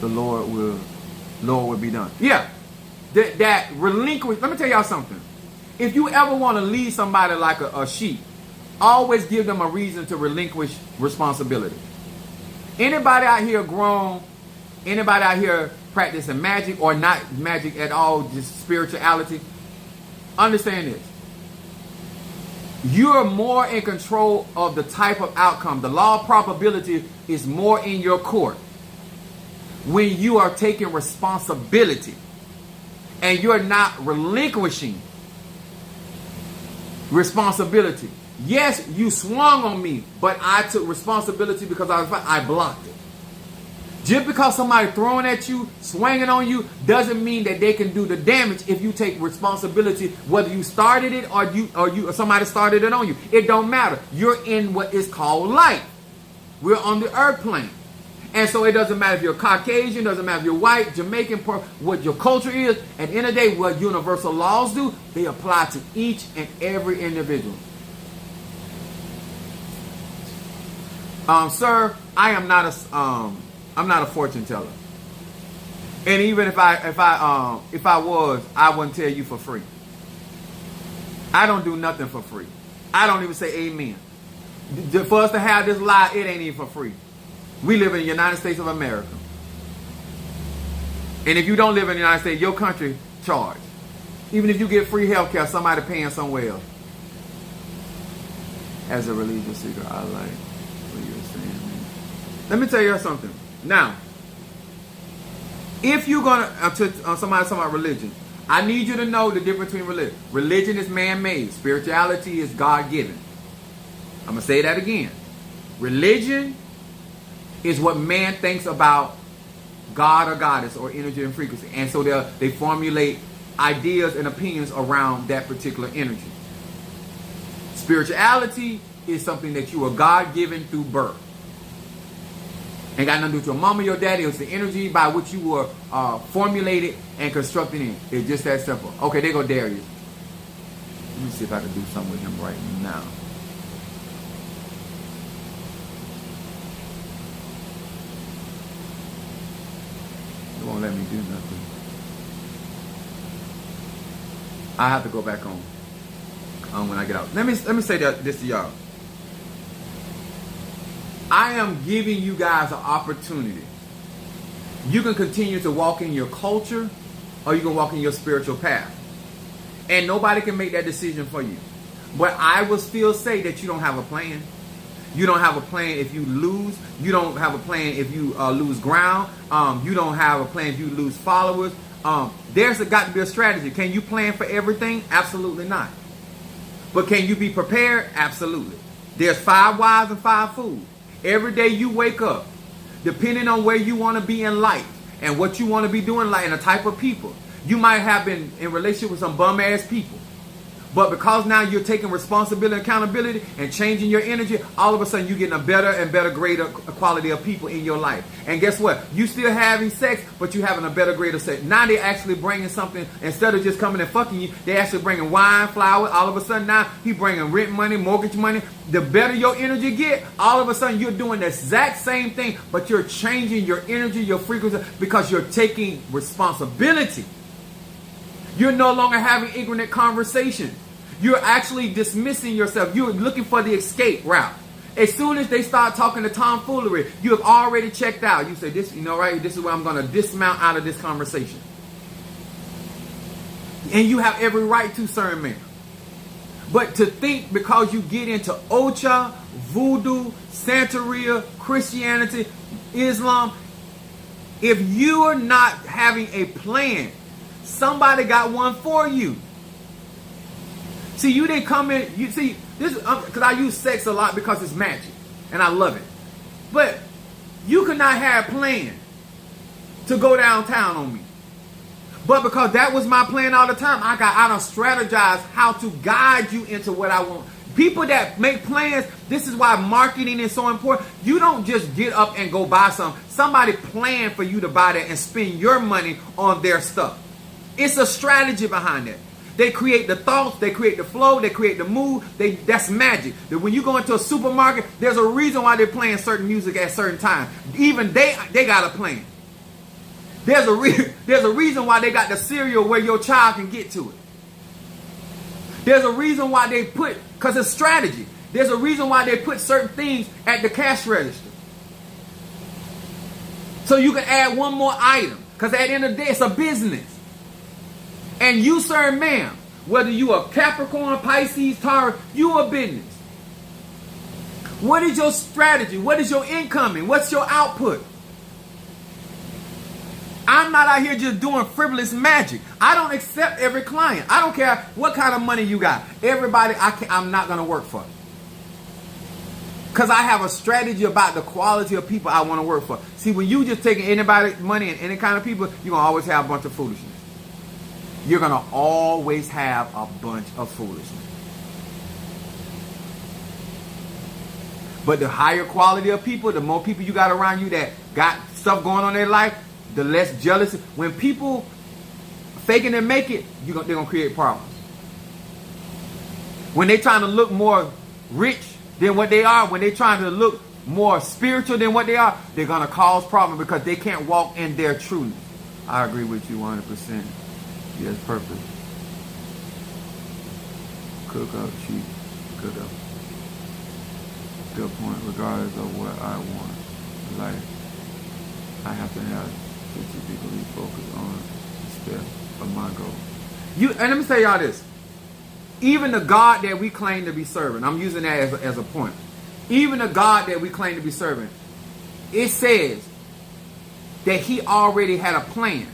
the Lord will be done. Yeah. That relinquish. Let me tell y'all something. If you ever want to lead somebody like a sheep, always give them a reason to relinquish responsibility. Anybody out here grown, anybody out here practicing magic or not magic at all, just spirituality, understand this. You're more in control of the type of outcome. The law of probability is more in your court when you are taking responsibility and you're not relinquishing responsibility. Yes, you swung on me, but I took responsibility because I blocked it. Just because somebody throwing at you, swinging on you, doesn't mean that they can do the damage if you take responsibility, whether you started it or somebody started it on you. It don't matter. You're in what is called life. We're on the earth plane. And so it doesn't matter if you're Caucasian, doesn't matter if you're white, Jamaican, what your culture is. At the end of the day, what universal laws do, they apply to each and every individual. Sir, I'm not a fortune teller. And even if I was, I wouldn't tell you for free. I don't do nothing for free. I don't even say amen. For us to have this lie, it ain't even for free. We live in the United States of America. And if you don't live in the United States, your country charge. Even if you get free health care, somebody paying somewhere else. As a religious seeker, I like what you're saying. Let me tell you something. Now, if you're going to somebody talking about religion, I need you to know the difference between religion. Religion is man-made. Spirituality is God-given. I'm going to say that again. Religion is what man thinks about God or goddess or energy and frequency. And so they formulate ideas and opinions around that particular energy. Spirituality is something that you are God-given through birth. Ain't got nothing to do with your mama, your daddy. It's the energy by which you were formulated and constructed in. It's just that simple. Okay, there go Darius. Let me see if I can do something with him right now. It won't let me do nothing. I have to go back on when I get out. Let me say this to y'all. I am giving you guys an opportunity. You can continue to walk in your culture, or you can walk in your spiritual path. And nobody can make that decision for you. But I will still say that you don't have a plan. You don't have a plan if you lose. You don't have a plan if you lose ground. You don't have a plan if you lose followers. There's got to be a strategy. Can you plan for everything? Absolutely not. But can you be prepared? Absolutely. There's 5 wise and 5 fools. Every day you wake up, depending on where you want to be in life and what you want to be doing in life and the type of people, you might have been in relationship with some bum-ass people. But because now you're taking responsibility and accountability and changing your energy, all of a sudden you're getting a better and better, greater quality of people in your life. And guess what? You still having sex, but you're having a better, greater sex. Now they're actually bringing something. Instead of just coming and fucking you, they're actually bringing wine, flowers. All of a sudden now he's bringing rent money, mortgage money. The better your energy get, all of a sudden you're doing the exact same thing, but you're changing your energy, your frequency, because you're taking responsibility. You're no longer having ignorant conversation. You're actually dismissing yourself. You're looking for the escape route. As soon as they start talking to tomfoolery, you have already checked out. You say, "This, right? This is where I'm going to dismount out of this conversation." And you have every right to, sir and ma'am. But to think because you get into Ocha, Voodoo, Santeria, Christianity, Islam, if you're not having a plan, somebody got one for you. See, you didn't come in. You see, this because I use sex a lot because it's magic, and I love it. But you could not have planned to go downtown on me. But because that was my plan all the time, I don't strategize how to guide you into what I want. People that make plans, this is why marketing is so important. You don't just get up and go buy something. Somebody planned for you to buy that and spend your money on their stuff. It's a strategy behind that. They create the thoughts, they create the flow, they create the mood. That's magic. That when you go into a supermarket, there's a reason why they're playing certain music at certain times. Even they got a plan. There's a reason why they got the cereal where your child can get to it. There's a reason why they put, because it's strategy. There's a reason why they put certain things at the cash register. So you can add one more item. Because at the end of the day, it's a business. And you, sir and ma'am, whether you are Capricorn, Pisces, Taurus, you a business. What is your strategy? What is your incoming? What's your output? I'm not out here just doing frivolous magic. I don't accept every client. I don't care what kind of money you got. Everybody I'm not going to work for. Because I have a strategy about the quality of people I want to work for. See, when you just taking anybody's money and any kind of people, you're going to always have a bunch of foolishness. You're going to always have a bunch of foolishness. But the higher quality of people, the more people you got around you that got stuff going on in their life, the less jealous. When people faking and make it, they're going to create problems. When they're trying to look more rich than what they are, when they're trying to look more spiritual than what they are, they're going to cause problems because they can't walk in their truth. I agree with you 100%. Yes, purpose. Cook up, cheap, cook up. Good point. Regardless of what I want, like I have to have strategically focus on the step of my goal. And let me tell y'all this. Even the God that we claim to be serving, I'm using that as a point. Even the God that we claim to be serving, it says that he already had a plan.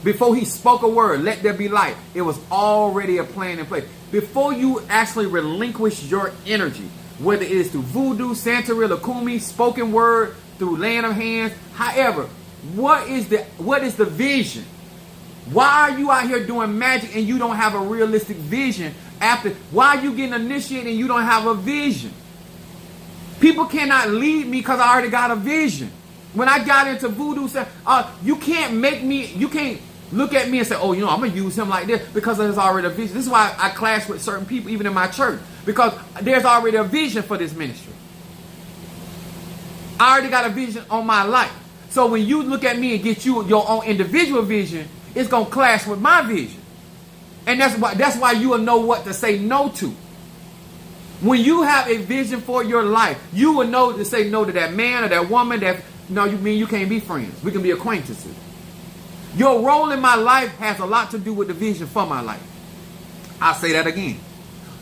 Before he spoke a word, let there be light. It was already a plan in place. Before you actually relinquish your energy, whether it is through voodoo, Santeria, Lakumi, spoken word, through laying of hands, however, What is the vision? Why are you out here doing magic and you don't have a realistic vision? Why are you getting initiated and you don't have a vision? People cannot lead me because I already got a vision. When I got into voodoo, you can't look at me and say, oh, I'm going to use him like this, because there's already a vision. This is why I clash with certain people, even in my church, because there's already a vision for this ministry. I already got a vision on my life. So when you look at me and get you your own individual vision, it's going to clash with my vision. And that's why you will know what to say no to. When you have a vision for your life, you will know to say no to that man or that woman you can't be friends. We can be acquaintances. Your role in my life has a lot to do with the vision for my life. I'll say that again.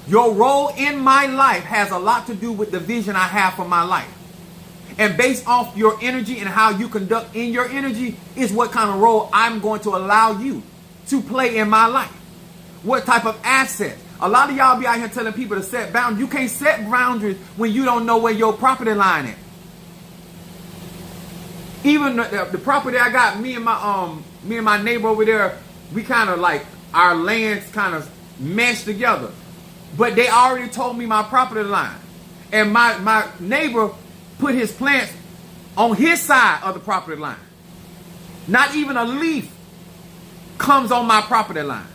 Your role in my life has a lot to do with the vision I have for my life. And based off your energy and how you conduct in your energy is what kind of role I'm going to allow you to play in my life. What type of assets. A lot of y'all be out here telling people to set boundaries. You can't set boundaries when you don't know where your property line is. Even the property I got, me and my neighbor over there, we kind of like, our lands kind of meshed together. But they already told me my property line. And my neighbor put his plants on his side of the property line. Not even a leaf comes on my property line.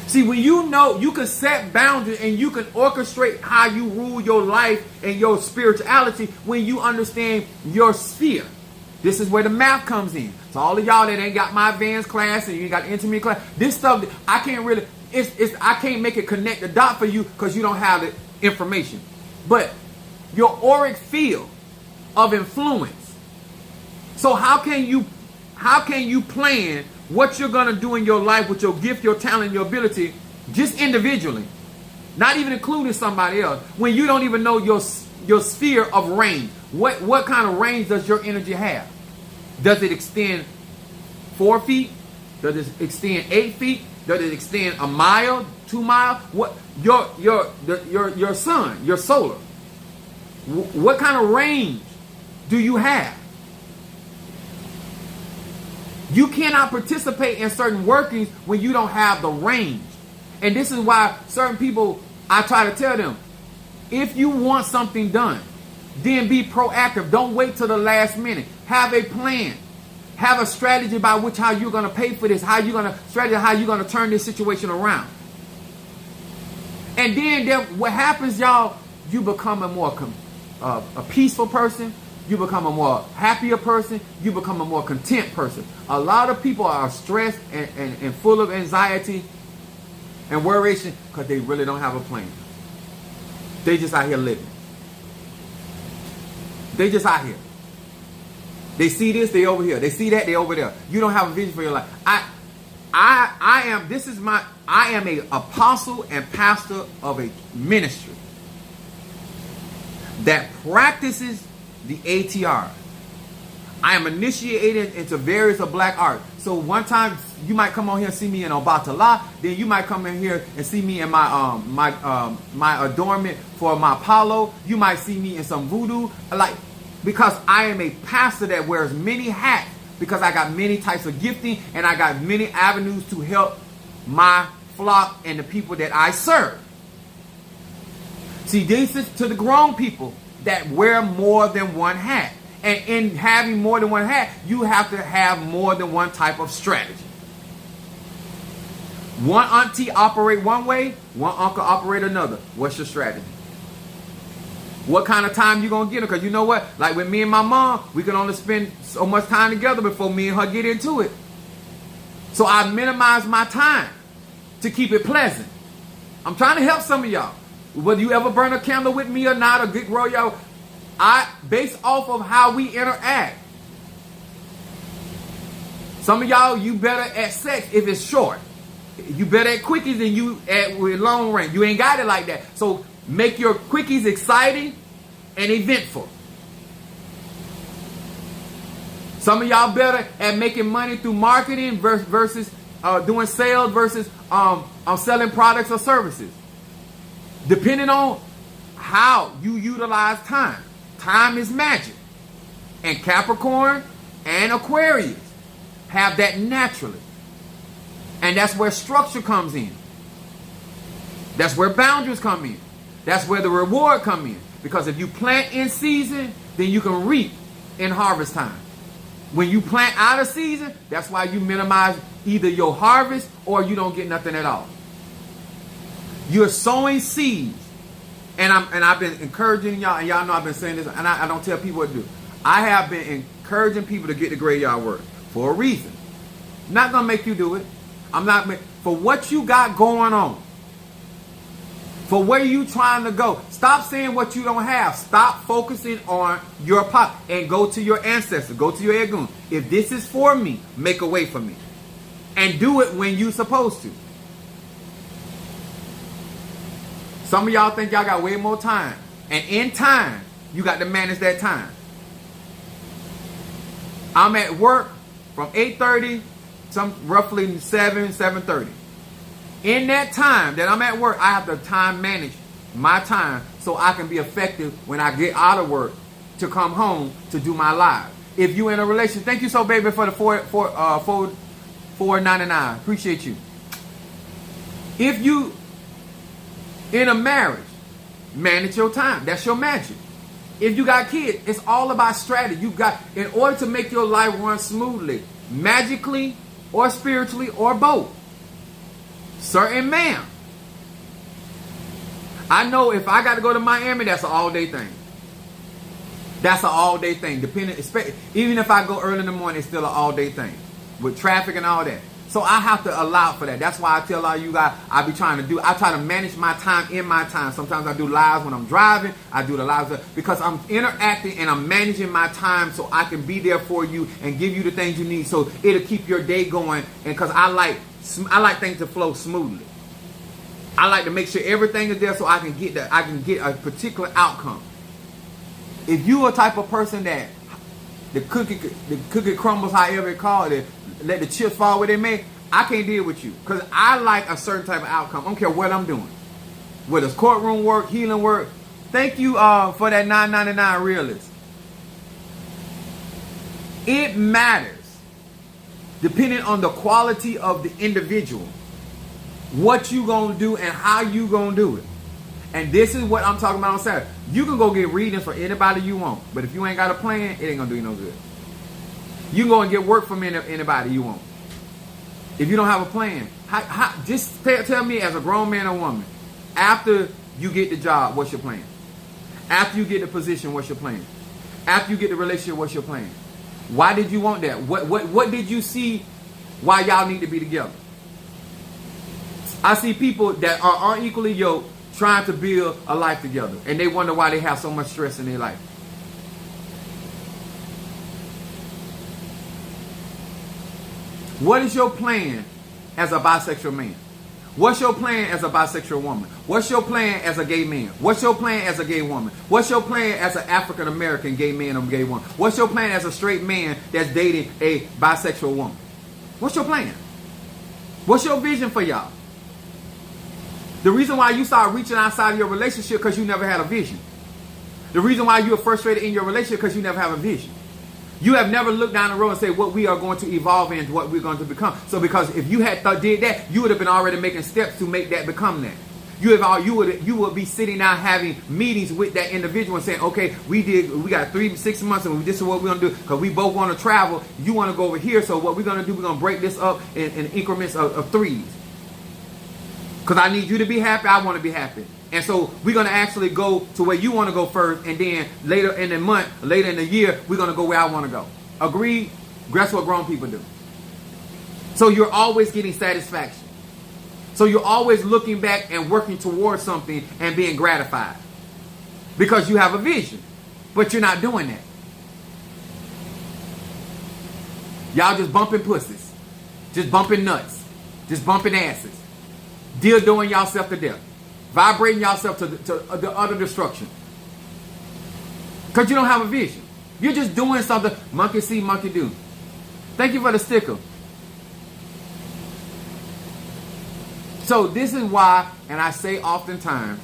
See, when you know, you can set boundaries and you can orchestrate how you rule your life and your spirituality when you understand your sphere. This is where the math comes in. So all of y'all that ain't got my advanced class and you ain't got intermediate class, this stuff, I can't really, I can't make it connect the dot for you because you don't have the information. But your auric field of influence. So how can you plan what you're going to do in your life with your gift, your talent, your ability, just individually, not even including somebody else, when you don't even know your sphere of range? What kind of range does your energy have? Does it extend 4 feet? Does it extend 8 feet? Does it extend a mile, 2 miles? What your sun, your solar? What kind of range do you have? You cannot participate in certain workings when you don't have the range. And this is why certain people, I try to tell them, if you want something done, then be proactive. Don't wait till the last minute. Have a plan. Have a strategy by which how you're going to pay for this, how you're going to turn this situation around. And then what happens, y'all, you become a peaceful person. You become a more happier person. You become a more content person. A lot of people are stressed and full of anxiety and worration because they really don't have a plan. They just out here living. They just out here. They see this, they over here. They see that, they over there. You don't have a vision for your life. I am a apostle and pastor of a ministry that practices the ATR. I am initiated into various of black art. So one time you might come on here and see me in Obatala. Then you might come in here and see me in my adornment for my Apollo. You might see me in some voodoo. Because I am a pastor that wears many hats, because I got many types of gifting and I got many avenues to help my flock and the people that I serve. See, this is to the grown people that wear more than one hat. And in having more than one hat, you have to have more than one type of strategy. One auntie operate one way, one uncle operate another. What's your strategy? What kind of time you gonna get her? Because you know what? Like with me and my mom, we can only spend so much time together before me and her get into it. So I minimize my time to keep it pleasant. I'm trying to help some of y'all. Whether you ever burn a candle with me or not, or get roll y'all, based off of how we interact. Some of y'all, you better at sex if it's short. You better at quickies than you with long range. You ain't got it like that. So make your quickies exciting and eventful. Some of y'all better at making money through marketing versus doing sales versus selling products or services. Depending on how you utilize time. Time is magic. And Capricorn, and Aquarius have that naturally. And that's where structure comes in. That's where boundaries come in. That's where the reward come in. Because if you plant in season, then you can reap in harvest time. When you plant out of season, that's why you minimize either your harvest or you don't get nothing at all. You're sowing seeds. And I've been encouraging y'all, and y'all know I've been saying this, and I don't tell people what to do. I have been encouraging people to get the graveyard work for a reason. I'm not going to make you do it. For what you got going on. For where you trying to go. Stop saying what you don't have. Stop focusing on your pot and go to your ancestors. Go to your Egun. If this is for me, make a way for me. And do it when you're supposed to. Some of y'all think y'all got way more time. And in time, you got to manage that time. I'm at work from 8:30, roughly 7:30. In that time that I'm at work, I have to time manage my time so I can be effective when I get out of work to come home to do my live. If you're in a relationship, thank you so baby for the $4.99. Appreciate you. If you in a marriage, manage your time. That's your magic. If you got kids, it's all about strategy. In order to make your life run smoothly, magically or spiritually or both. Certain ma'am. I know if I got to go to Miami, that's an all-day thing. That's an all-day thing. Even if I go early in the morning, it's still an all-day thing. With traffic and all that. So I have to allow for that. That's why I tell all you guys, I try to manage my time in my time. Sometimes I do lives when I'm driving. I do the lives because I'm interacting and I'm managing my time so I can be there for you and give you the things you need. So it'll keep your day going. And because I like things to flow smoothly. I like to make sure everything is there so I can get a particular outcome. If you are a type of person that the cookie crumbles, however it called it, let the chips fall where they may, I can't deal with you. Because I like a certain type of outcome. I don't care what I'm doing. Whether it's courtroom work, healing work. Thank you for that $9.99 realist. It matters. Depending on the quality of the individual. What you going to do and how you going to do it. And this is what I'm talking about on Saturday. You can go get readings for anybody you want. But if you ain't got a plan, it ain't going to do you no good. You can go and get work from anybody you want. If you don't have a plan, just tell me as a grown man or woman, after you get the job, what's your plan? After you get the position, what's your plan? After you get the relationship, what's your plan? Why did you want that? What did you see why y'all need to be together? I see people that are unequally yoked trying to build a life together. And they wonder why they have so much stress in their life. What is your plan as a bisexual man? What's your plan as a bisexual woman? What's your plan as a gay man? What's your plan as a gay woman? What's your plan as an African American gay man or gay woman? What's your plan as a straight man that's dating a bisexual woman? What's your plan? What's your vision for y'all? The reason why you start reaching outside of your relationship because you never had a vision. The reason why you're frustrated in your relationship because you never have a vision. You have never looked down the road and said what we are going to evolve into, what we're going to become. So because if you had did that, you would have been already making steps to make that become that. You would be sitting down having meetings with that individual and saying, okay, we got 6 months and this is what we're going to do because we both want to travel. You want to go over here. So what we're going to do, we're going to break this up in increments of threes. Because I need you to be happy. I want to be happy. And so we're going to actually go to where you want to go first. And then later in the month, later in the year, we're going to go where I want to go. Agreed? That's what grown people do. So you're always getting satisfaction. So you're always looking back and working towards something and being gratified. Because you have a vision. But you're not doing that. Y'all just bumping pussies. Just bumping nuts. Just bumping asses. Dildoing yourself to death. Vibrating yourself to the utter destruction. Because you don't have a vision. You're just doing something. Monkey see, monkey do. Thank you for the sticker. So this is why, and I say oftentimes,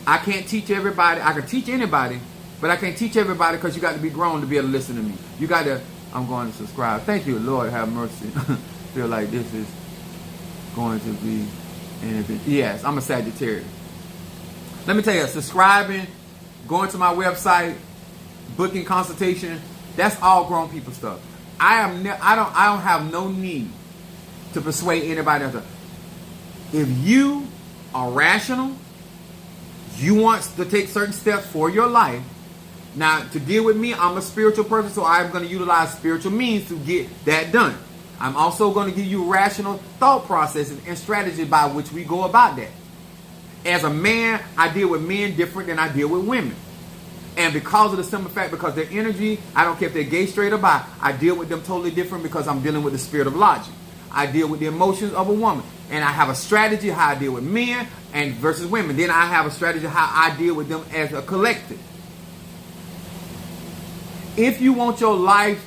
I can't teach everybody. I can teach anybody, but I can't teach everybody because you got to be grown to be able to listen to me. You got to I'm going to subscribe. Thank you, Lord, have mercy. Feel like this is going to be anything. Yes, I'm a Sagittarius. Let me tell you, subscribing, going to my website, booking consultation, that's all grown people stuff. I don't have no need to persuade anybody else. If you are rational, you want to take certain steps for your life. Now, to deal with me, I'm a spiritual person, so I'm going to utilize spiritual means to get that done. I'm also going to give you rational thought processes and strategies by which we go about that. As a man, I deal with men different than I deal with women. And because of the simple fact, because their energy, I don't care if they're gay, straight, or bi, I deal with them totally different because I'm dealing with the spirit of logic. I deal with the emotions of a woman. And I have a strategy how I deal with men and versus women. Then I have a strategy how I deal with them as a collective. If you want your life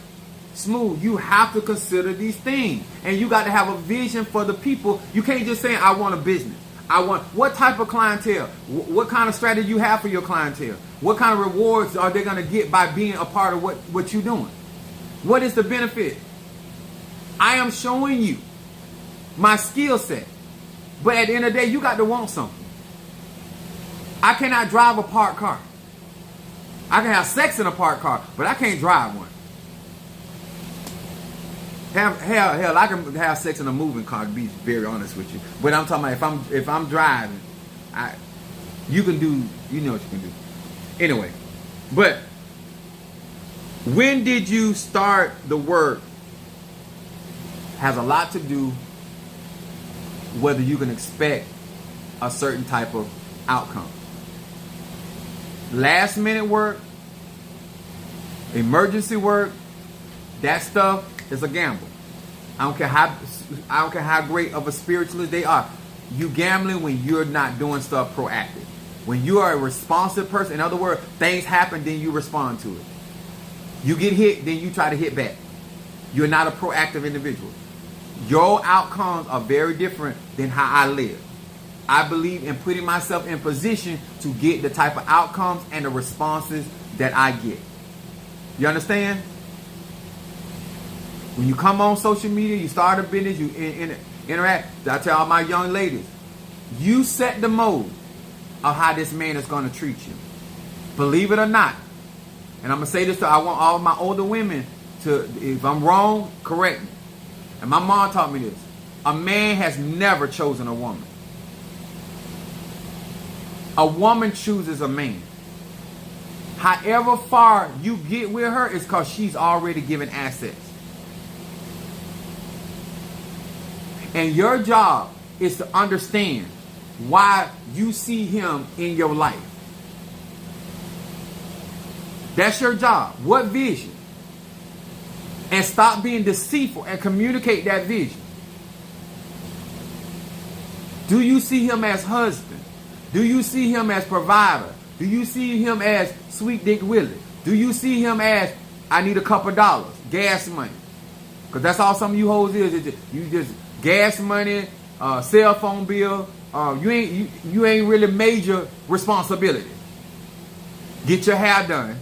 smooth, you have to consider these things. And you got to have a vision for the people. You can't just say, I want a business. I want, what type of clientele? What kind of strategy you have for your clientele? What kind of rewards are they going to get by being a part of what you're doing? What is the benefit? I am showing you my skill set. But at the end of the day, you got to want something. I cannot drive a parked car. I can have sex in a parked car, but I can't drive one. Hell, I can have sex in a moving car, to be very honest with you. But I'm talking about if I'm driving, you can do, you know what you can do. Anyway, but when did you start the work has a lot to do whether you can expect a certain type of outcome. Last minute work, emergency work, that stuff is a gamble. I don't care how great of a spiritualist they are. You gambling when you're not doing stuff proactive. When you are a responsive person, in other words, things happen, then you respond to it. You get hit, then you try to hit back. You're not a proactive individual. Your outcomes are very different than how I live. I believe in putting myself in position to get the type of outcomes and the responses that I get. You understand? When you come on social media, you start a business, you interact. I tell all my young ladies, you set the mode of how this man is going to treat you. Believe it or not. And I'm going to say this to, I want all my older women to, if I'm wrong, correct me. And my mom taught me this. A man has never chosen a woman. A woman chooses a man. However far you get with her is because she's already given assets. And your job is to understand why you see him in your life. That's your job. What vision? And stop being deceitful and communicate that vision. Do you see him as husband? Do you see him as provider? Do you see him as Sweet Dick Willie? Do you see him as, I need a couple dollars, gas money? Because that's all some of you hoes is. You just gas money, cell phone bill. You ain't really major responsibility. Get your hair done,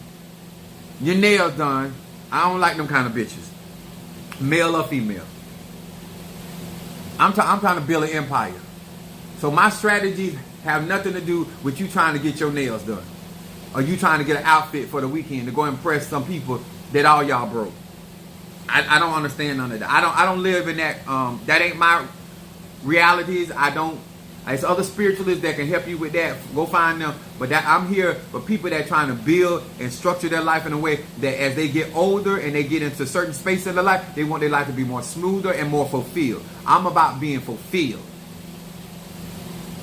your nails done. I don't like them kind of bitches, male or female. I'm trying to build an empire. So my strategies have nothing to do with you trying to get your nails done, or you trying to get an outfit for the weekend to go impress some people that all y'all broke. I don't understand none of that. I don't live in that. That ain't my realities. There's other spiritualists that can help you with that. Go find them. But I'm here for people that are trying to build and structure their life in a way that as they get older and they get into certain space in their life, they want their life to be more smoother and more fulfilled. I'm about being fulfilled.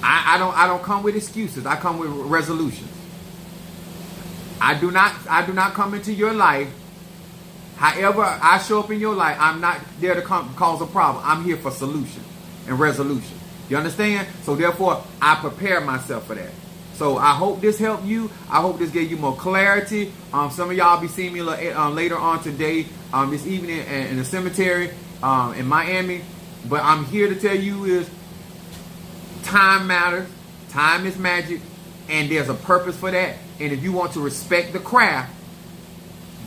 I don't come with excuses. I come with resolutions. I do not come into your life. However I show up in your life, I'm not there to cause a problem. I'm here for solution and resolution. You understand? So therefore, I prepare myself for that. So I hope this helped you. I hope this gave you more clarity. Some of y'all be seeing me later on today, this evening in the cemetery in Miami. But I'm here to tell you is time matters. Time is magic. And there's a purpose for that. And if you want to respect the craft,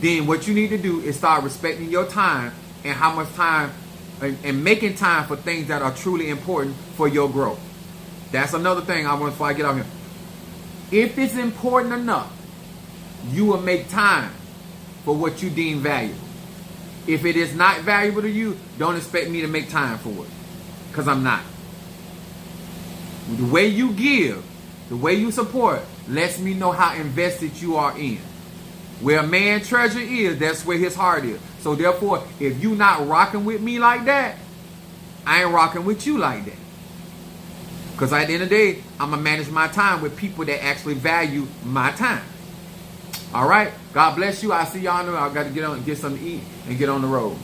then what you need to do is start respecting your time and how much time and making time for things that are truly important for your growth. That's another thing I want before I get out here. If it's important enough, you will make time for what you deem valuable. If it is not valuable to you, don't expect me to make time for it, because I'm not. The way you give, the way you support, lets me know how invested you are in. Where a man's treasure is, that's where his heart is. So therefore, if you not rocking with me like that, I ain't rocking with you like that. Because at the end of the day, I'm going to manage my time with people that actually value my time. All right? God bless you. I'll see y'all. I got to get something to eat and get on the road.